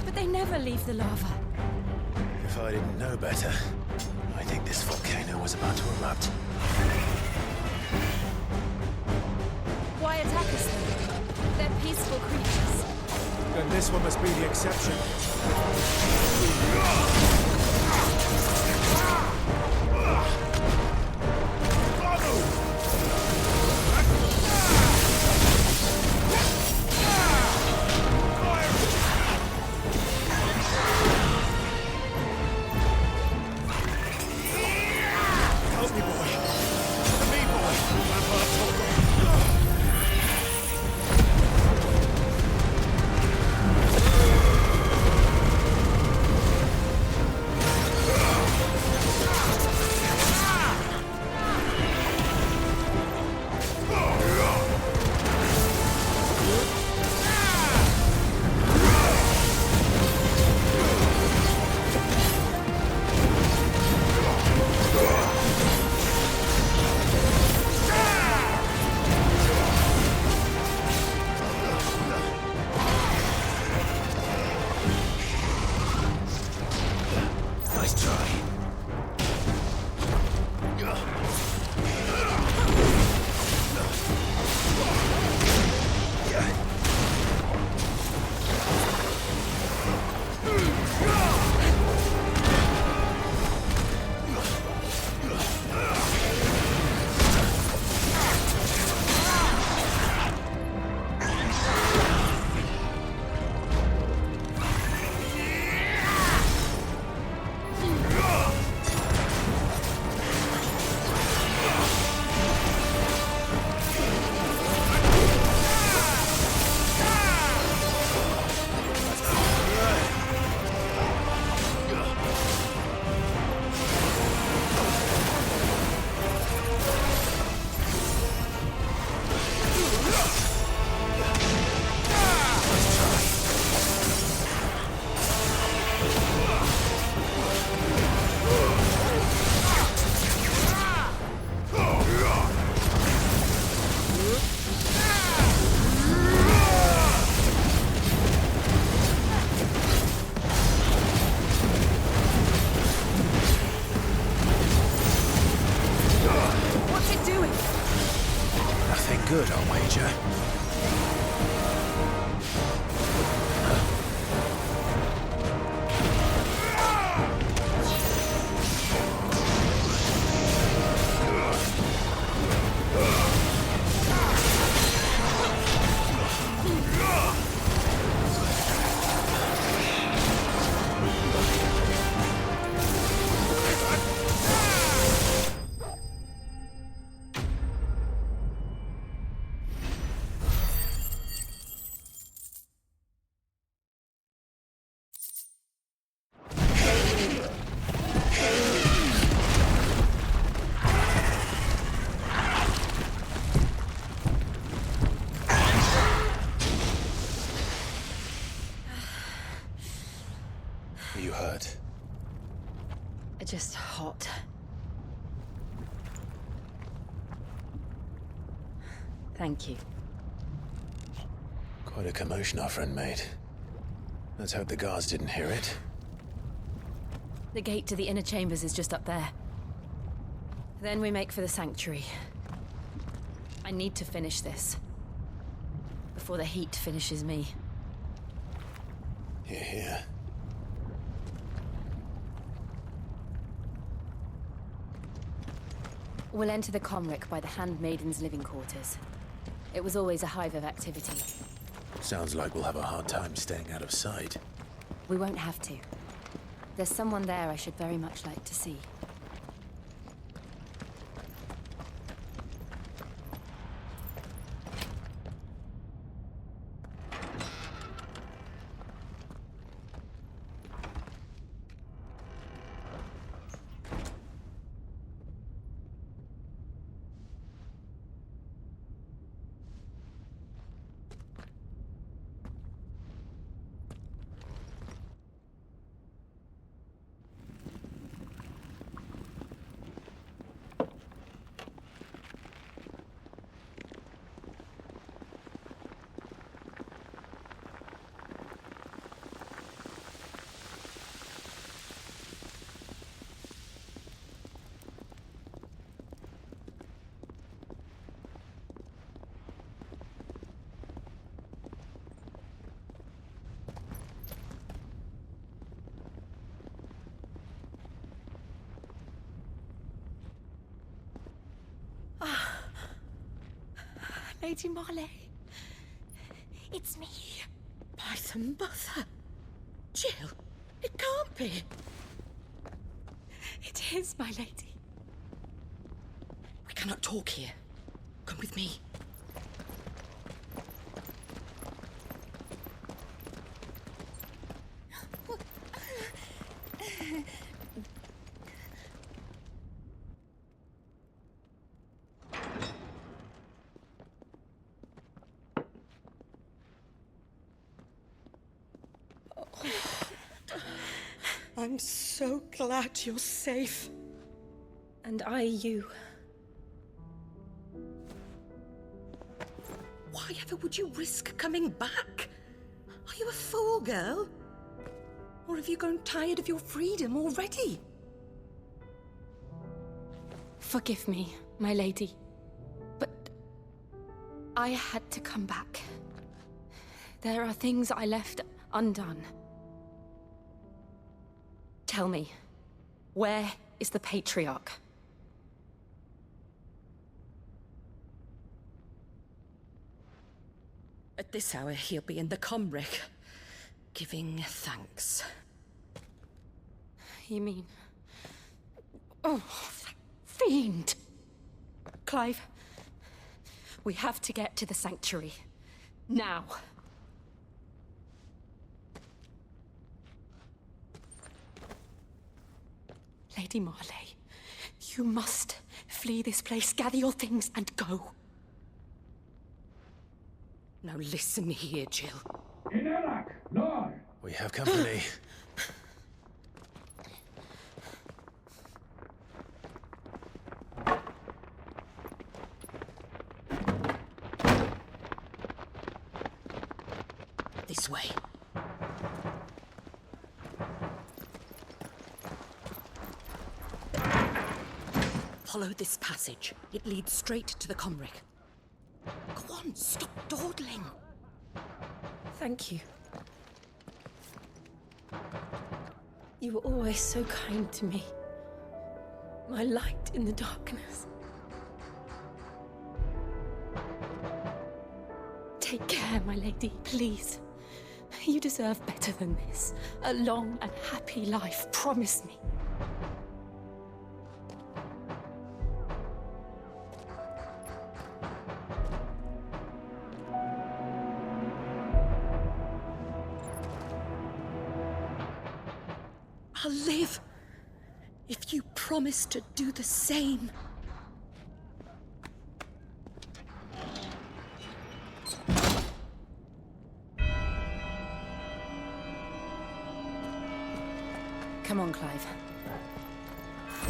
But they never leave the lava. If I didn't know better, I think this volcano was about to erupt. Why attack us then? They're peaceful creatures. Then this one must be the exception. good, I'll wager. Are you hurt? Just hot. Thank you. Quite a commotion our friend made. Let's hope the guards didn't hear it. The gate to the inner chambers is just up there. Then we make for the sanctuary. I need to finish this. Before the heat finishes me. Hear, hear. We'll enter the Comric by the Handmaiden's living quarters. It was always a hive of activity. Sounds like we'll have a hard time staying out of sight. We won't have to. There's someone there I should very much like to see. Lady Marley. It's me. By the mother. Jill, it can't be. It is, my lady. We cannot talk here. Come with me. I'm so glad you're safe. And I you. Why ever would you risk coming back? Are you a fool, girl? Or have you grown tired of your freedom already? Forgive me, my lady. But I had to come back. There are things I left undone. Tell me, where is the Patriarch? At this hour, he'll be in the Comric, giving thanks. You mean... Oh, fiend! Clive, we have to get to the sanctuary. Now. Lady Marley, you must flee this place, gather your things, and go. Now listen here, Jill. We have company. This way. Follow this passage. It leads straight to the Comric. Go on, stop dawdling. Thank you. You were always so kind to me. My light in the darkness. Take care, my lady, please. You deserve better than this. A long and happy life, promise me. I'll live if you promise to do the same. Come on, Clive.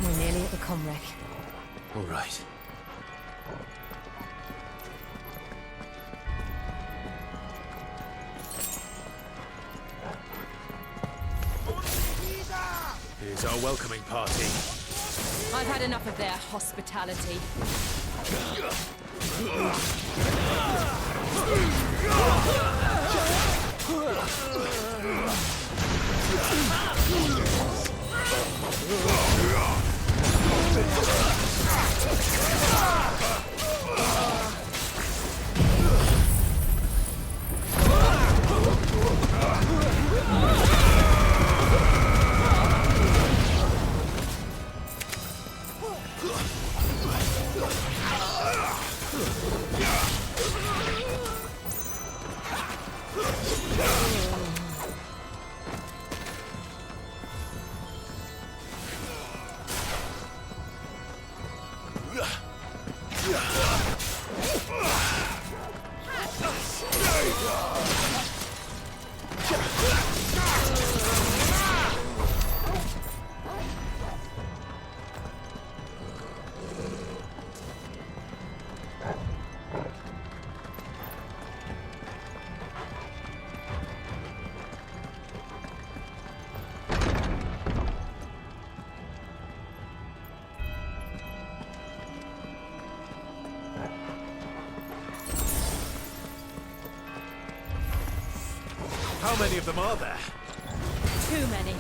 We're nearly at the comwreck. All right. Here's our welcoming party. I've had enough of their hospitality. How many of them are there? Too many.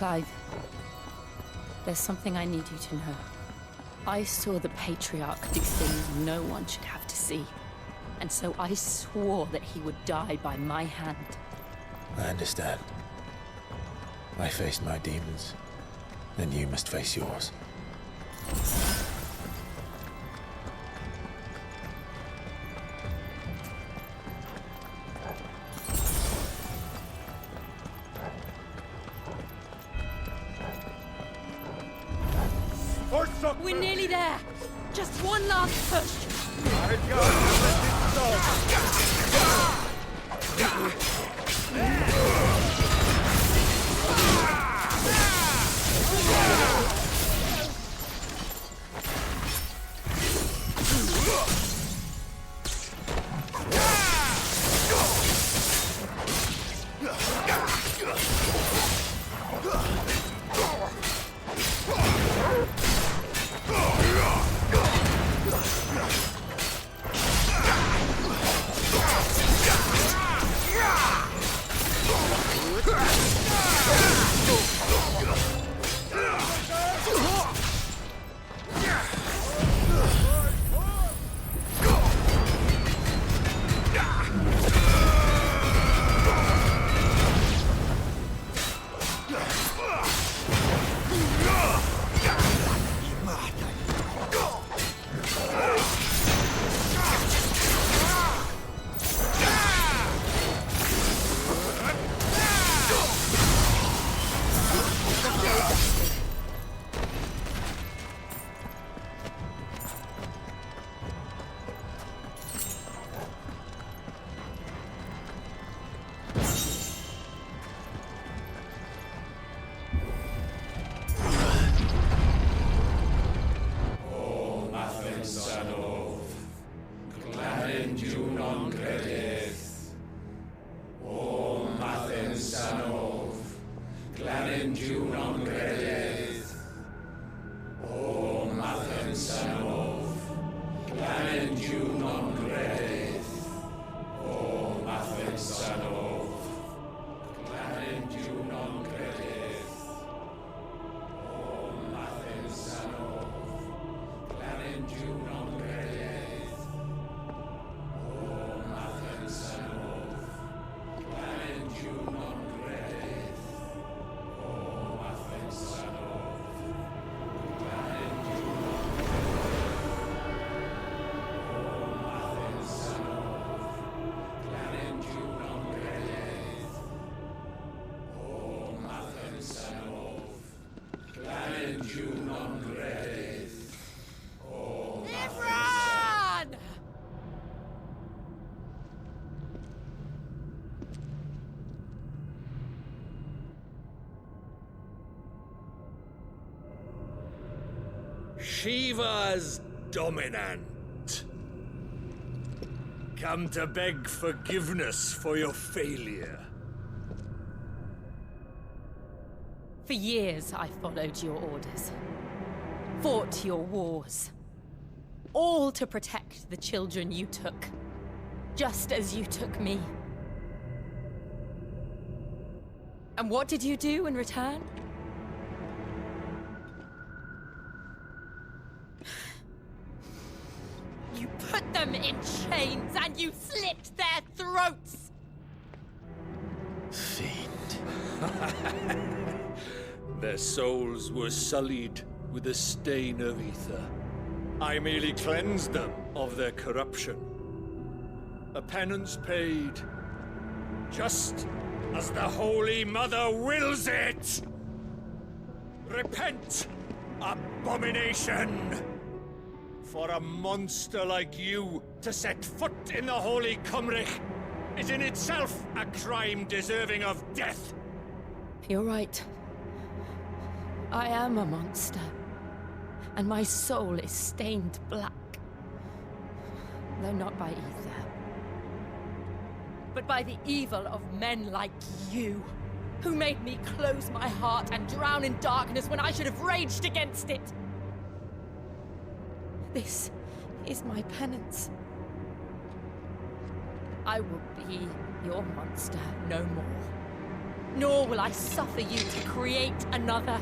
Clive, there's something I need you to know. I saw the Patriarch do things no one should have to see. And so I swore that he would die by my hand. I understand. I faced my demons. Then you must face yours. We're nearly there! Just one last push! Shiva's dominant. Come to beg forgiveness for your failure. For years, I followed your orders. Fought your wars. All to protect the children you took. Just as you took me. And what did you do in return? You put them in chains and you slit their throats! Fiend. Their souls were sullied with the stain of ether. I merely cleansed them of their corruption. A penance paid, just as the Holy Mother wills it! Repent, abomination! For a monster like you to set foot in the Holy Cymric is in itself a crime deserving of death. You're right. I am a monster. And my soul is stained black. Though not by ether. But by the evil of men like you, who made me close my heart and drown in darkness when I should have raged against it. This is my penance. I will be your monster no more. nor will I suffer you to create another.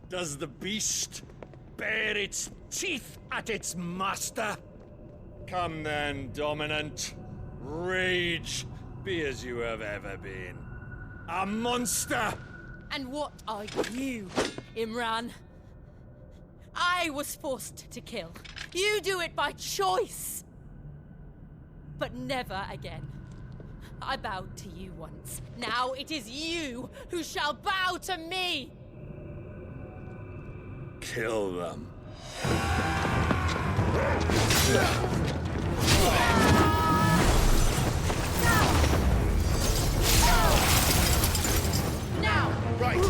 Does the beast bare its teeth at its master? Come then, Dominant. Rage, be as you have ever been. A monster! And what are you, Imran? I was forced to kill. You do it by choice. But never again. I bowed to you once. Now it is you who shall bow to me! Kill them. Now! Right.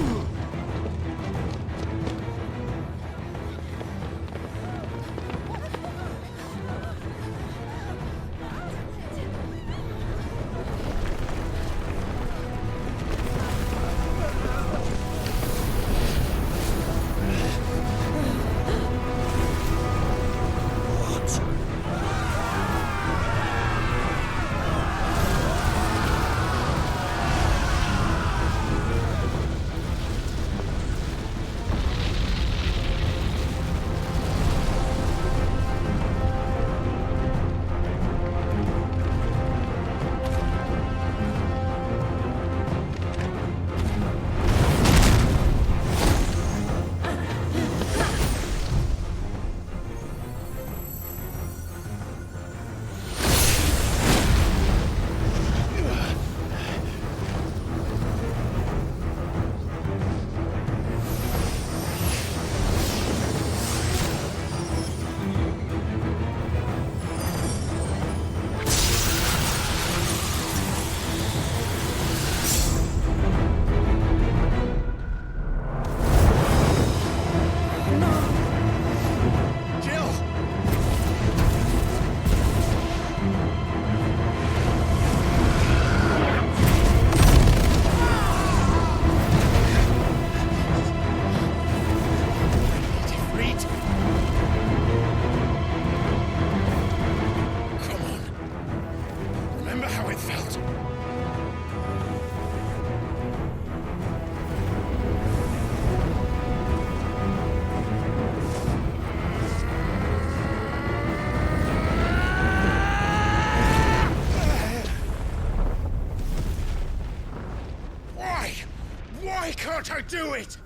Why can't I do it?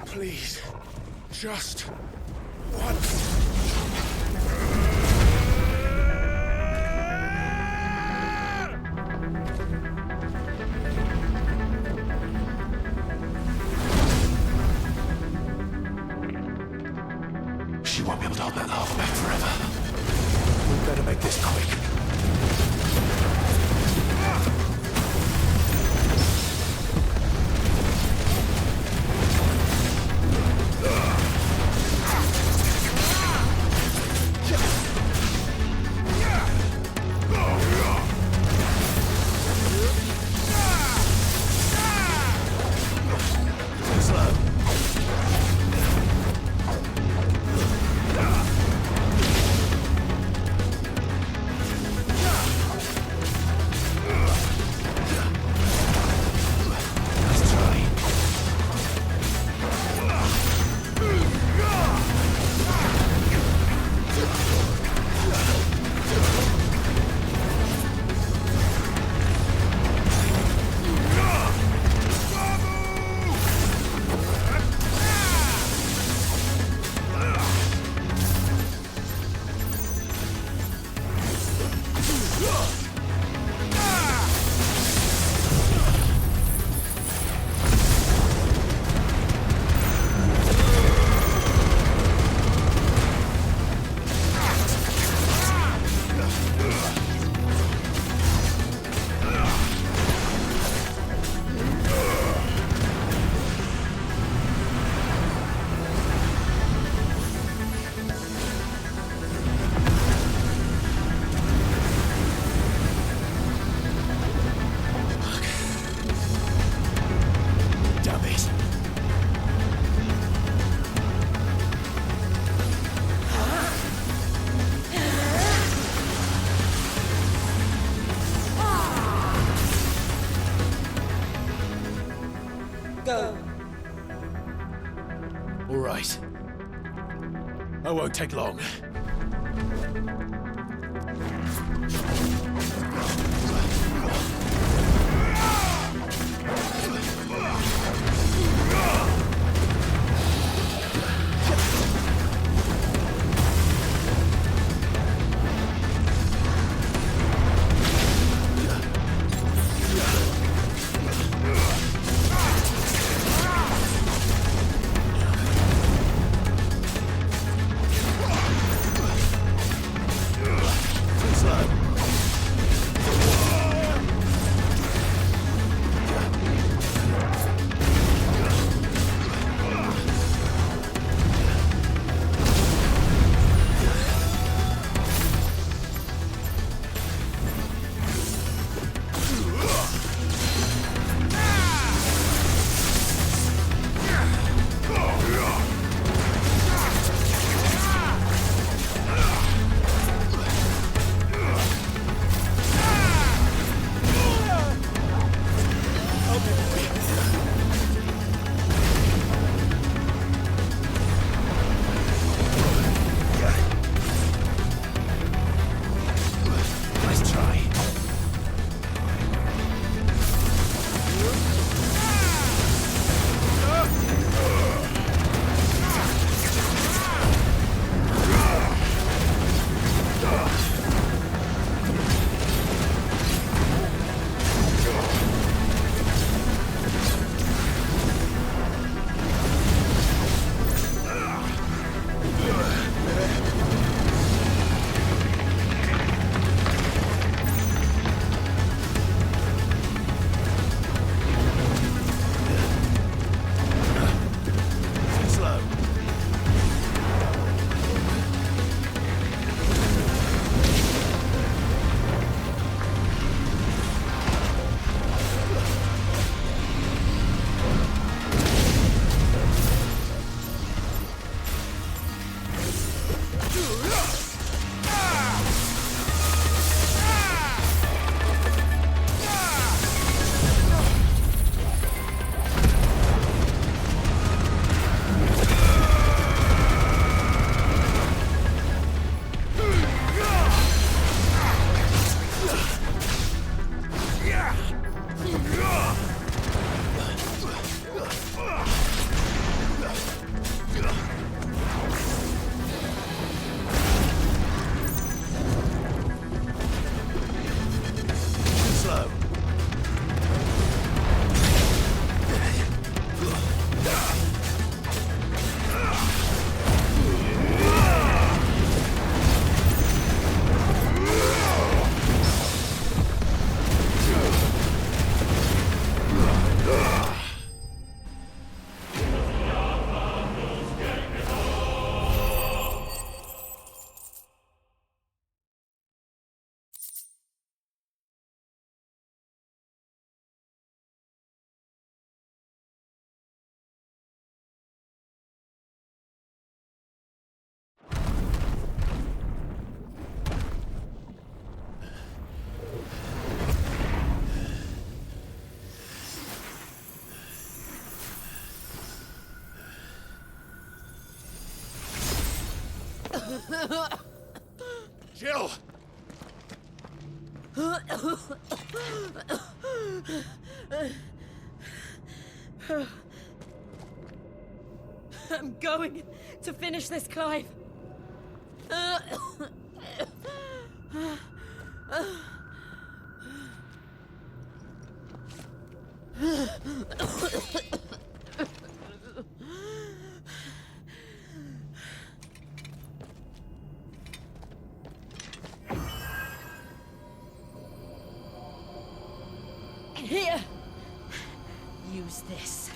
Please, just once. She won't be able to hold that lava back forever. We better make this quick. won't take long. Jill! I'm going to finish this, Clive. Here. Use this.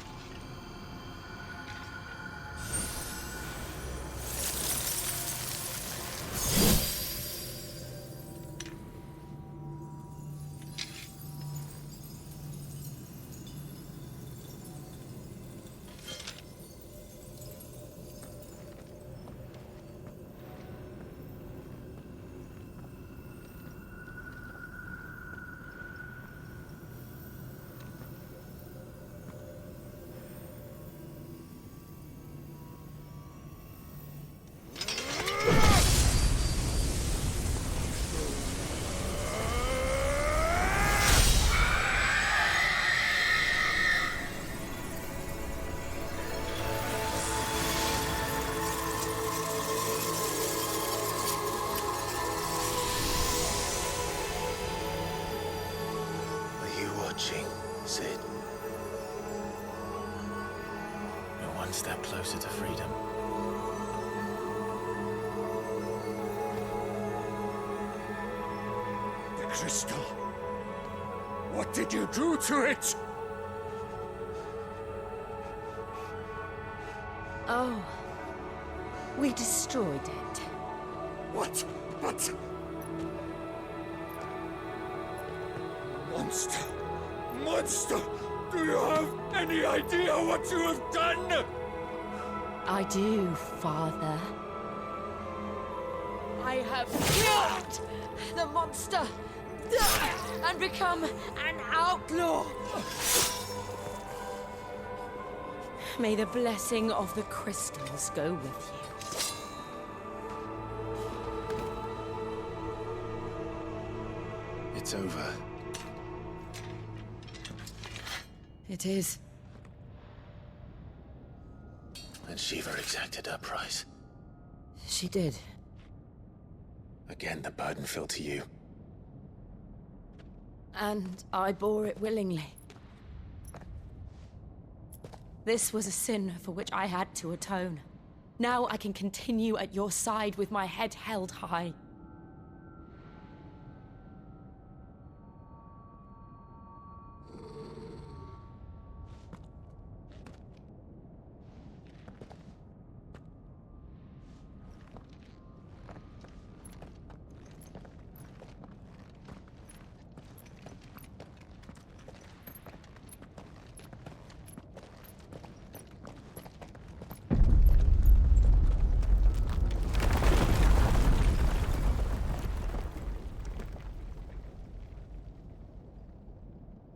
watching, Sid. You're one step closer to freedom. The crystal. What did you do to it? Oh, we destroyed it. What? But... Monster! Monster! Do you have any idea what you have done? I do, Father. I have killed the monster and become an outlaw. May the blessing of the crystals go with you. It's over. It is. And Shiva exacted her price. She did. Again, the burden fell to you. And I bore it willingly. This was a sin for which I had to atone. Now I can continue at your side with my head held high.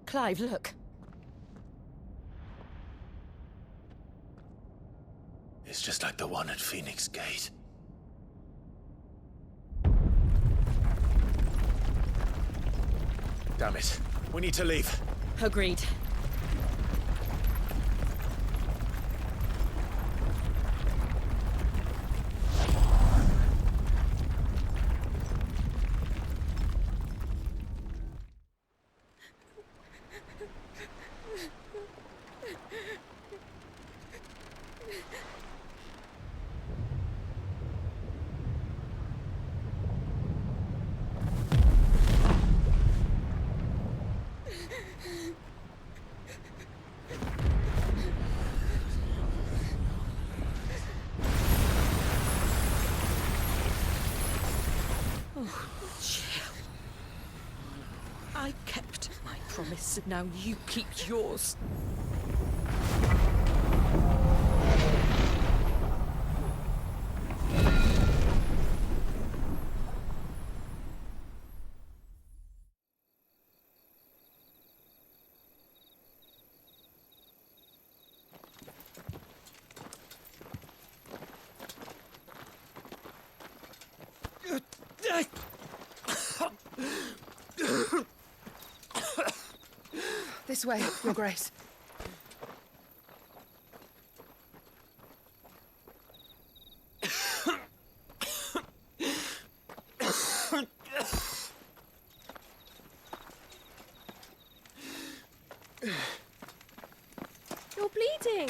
Clive, look. It's just like the one at Phoenix Gate. Damn it. We need to leave. Agreed. I kept my promise, and now you keep yours. This way, Your Grace. You're bleeding.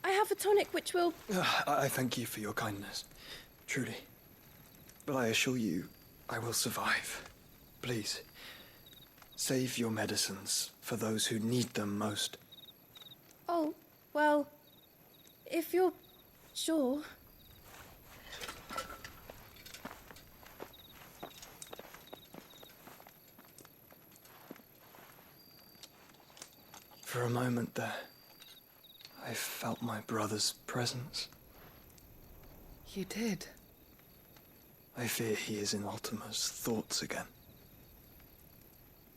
I have a tonic which will... I thank you for your kindness, truly. But I assure you, I will survive. Please, save your medicines for those who need them most. Oh, well, if you're sure. For a moment there, I felt my brother's presence. You did? I fear he is in Ultima's thoughts again.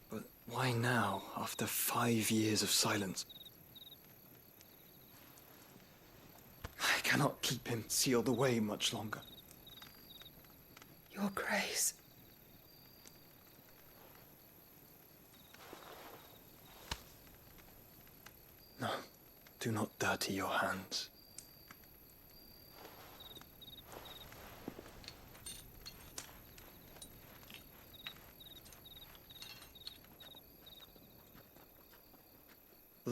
But why now, after 5 years of silence? I cannot keep him sealed away much longer. Your Grace. No, do not dirty your hands.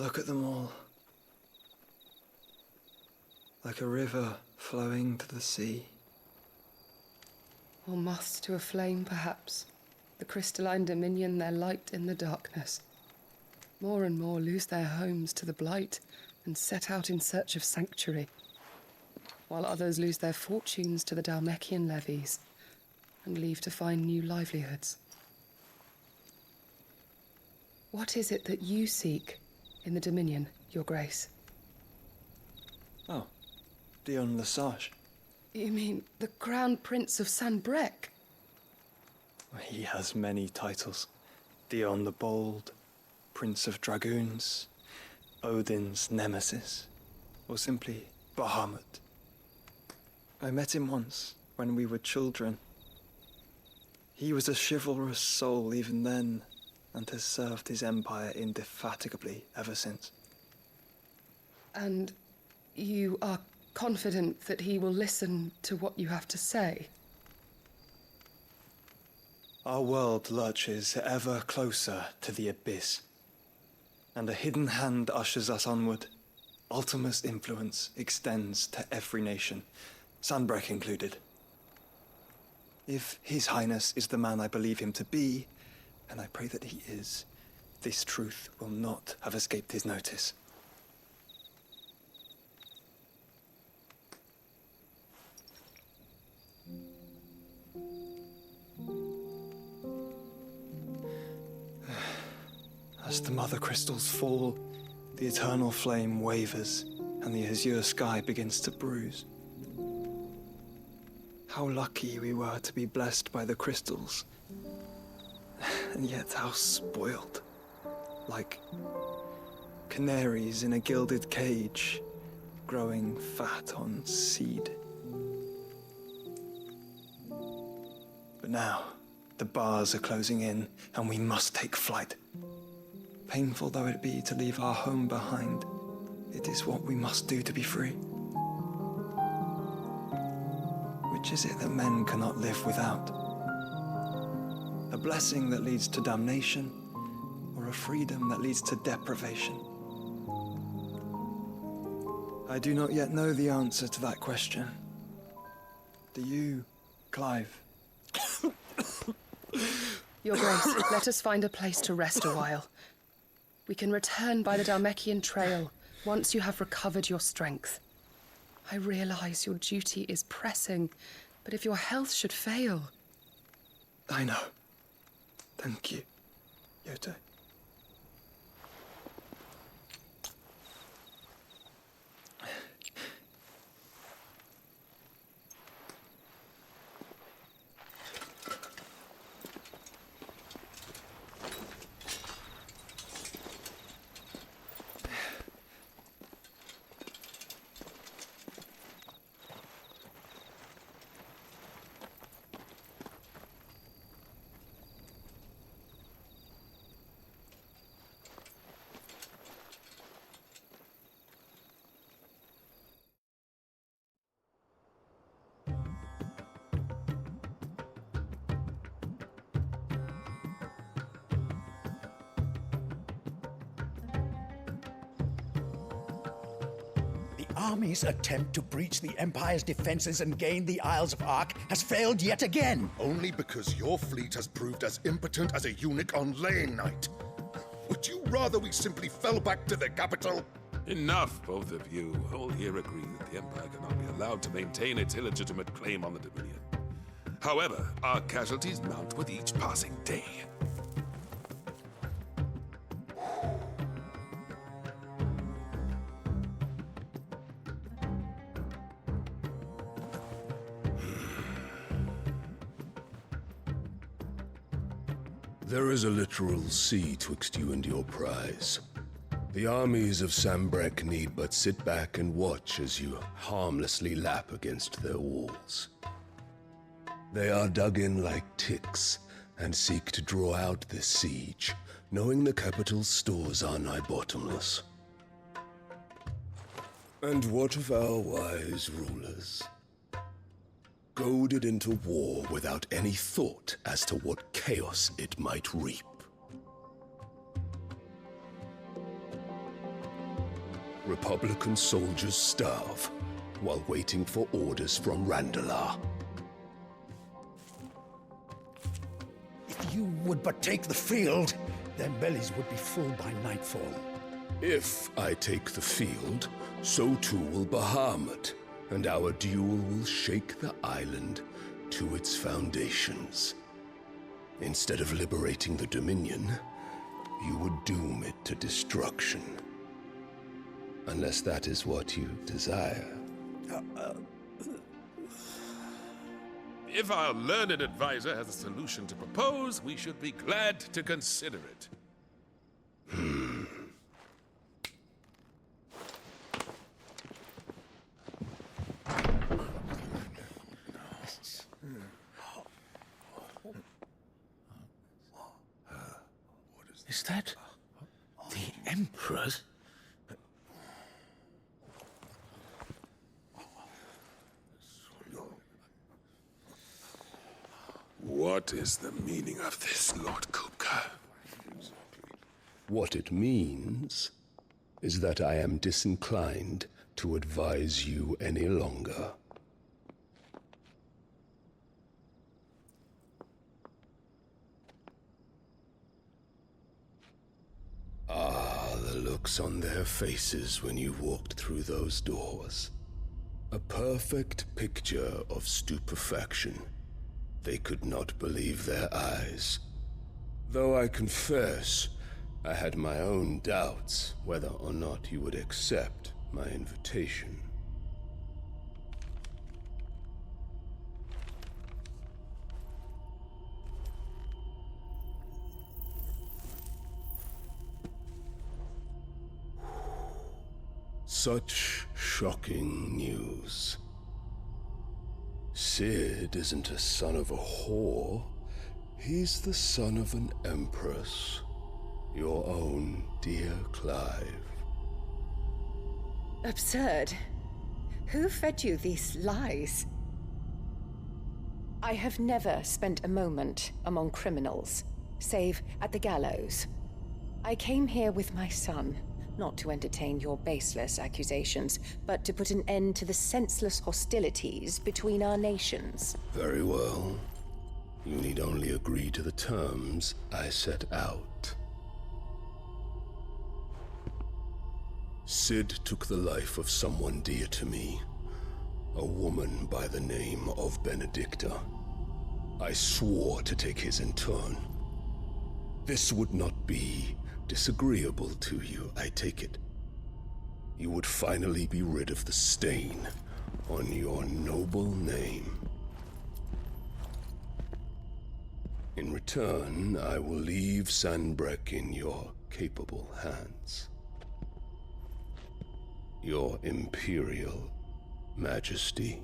Look at them all. Like a river flowing to the sea. Or moths to a flame, perhaps. The crystalline dominion, their light in the darkness. More and more lose their homes to the blight and set out in search of sanctuary, while others lose their fortunes to the Dhalmekian levies and leave to find new livelihoods. What is it that you seek in the Dominion, Your Grace? Oh, Dion Lesage. You mean the Crown Prince of Sanbrec? He has many titles. Dion the Bold, Prince of Dragoons, Odin's Nemesis, or simply Bahamut. I met him once, when we were children. He was a chivalrous soul even then, and has served his empire indefatigably ever since. And you are confident that he will listen to what you have to say? Our world lurches ever closer to the abyss, and a hidden hand ushers us onward. Ultima's influence extends to every nation, Sanbrec included. If His Highness is the man I believe him to be, and I pray that he is, this truth will not have escaped his notice. As the mother crystals fall, the eternal flame wavers, and the azure sky begins to bruise. How lucky we were to be blessed by the crystals, and yet how spoiled. Like canaries in a gilded cage, growing fat on seed. But now, the bars are closing in, and we must take flight. Painful though it be to leave our home behind, it is what we must do to be free. Which is it that men cannot live without? A blessing that leads to damnation, or a freedom that leads to deprivation? I do not yet know the answer to that question. Do you, Clive? Your Grace, let us find a place to rest a while. We can return by the Dhalmekian trail once you have recovered your strength. I realize your duty is pressing, but if your health should fail... I know. Thank you, Yote. Army's attempt to breach the Empire's defenses and gain the Isles of Ark has failed yet again. Only because your fleet has proved as impotent as a eunuch on laying night. Would you rather we simply fell back to the capital? Enough, both of you. All here agree that the Empire cannot be allowed to maintain its illegitimate claim on the Dominion. However, our casualties mount with each passing day. There is a literal sea twixt you and your prize. The armies of Sanbrec need but sit back and watch as you harmlessly lap against their walls. They are dug in like ticks and seek to draw out this siege, knowing the capital's stores are nigh bottomless. And what of our wise rulers? Goaded into war without any thought as to what chaos it might reap. Republican soldiers starve while waiting for orders from Randalar. If you would but take the field, their bellies would be full by nightfall. If I take the field, so too will Bahamut, and our duel will shake the island to its foundations. Instead of liberating the Dominion, you would doom it to destruction. Unless that is what you desire. If our learned advisor has a solution to propose, we should be glad to consider it. Is that the Emperor's? What is the meaning of this, Lord Kupka? What it means is that I am disinclined to advise you any longer. Ah, the looks on their faces when you walked through those doors. A perfect picture of stupefaction. They could not believe their eyes. Though I confess, I had my own doubts whether or not you would accept my invitation. Such shocking news. Sid isn't a son of a whore. He's the son of an empress. Your own dear Clive. Absurd. Who fed you these lies? I have never spent a moment among criminals, save at the gallows. I came here with my son, not to entertain your baseless accusations, but to put an end to the senseless hostilities between our nations. Very well. You need only agree to the terms I set out. Sid took the life of someone dear to me, a woman by the name of Benedicta. I swore to take his in turn. This would not be disagreeable to you, I take it. You would finally be rid of the stain on your noble name. In return, I will leave Sanbreque in your capable hands. Your Imperial Majesty.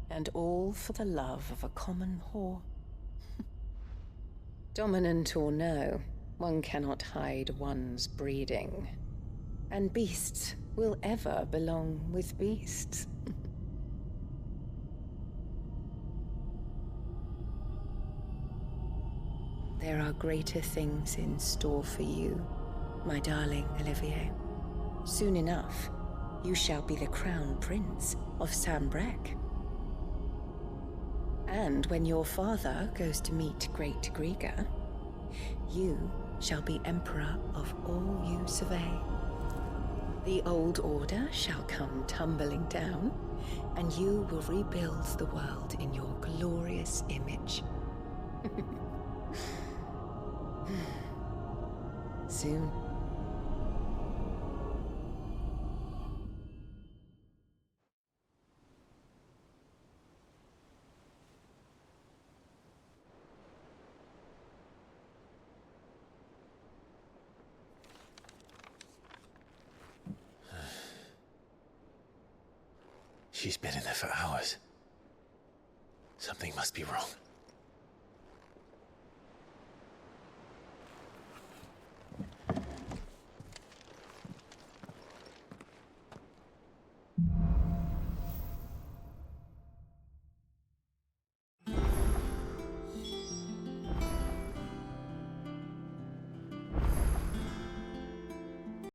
And all for the love of a common whore. Dominant or no, one cannot hide one's breeding. And beasts will ever belong with beasts. There are greater things in store for you, my darling Olivier. Soon enough, you shall be the crown prince of Sanbreque. And when your father goes to meet Great Griga, you shall be emperor of all you survey. The old order shall come tumbling down, and you will rebuild the world in your glorious image. Soon. She's been in there for hours. Something must be wrong.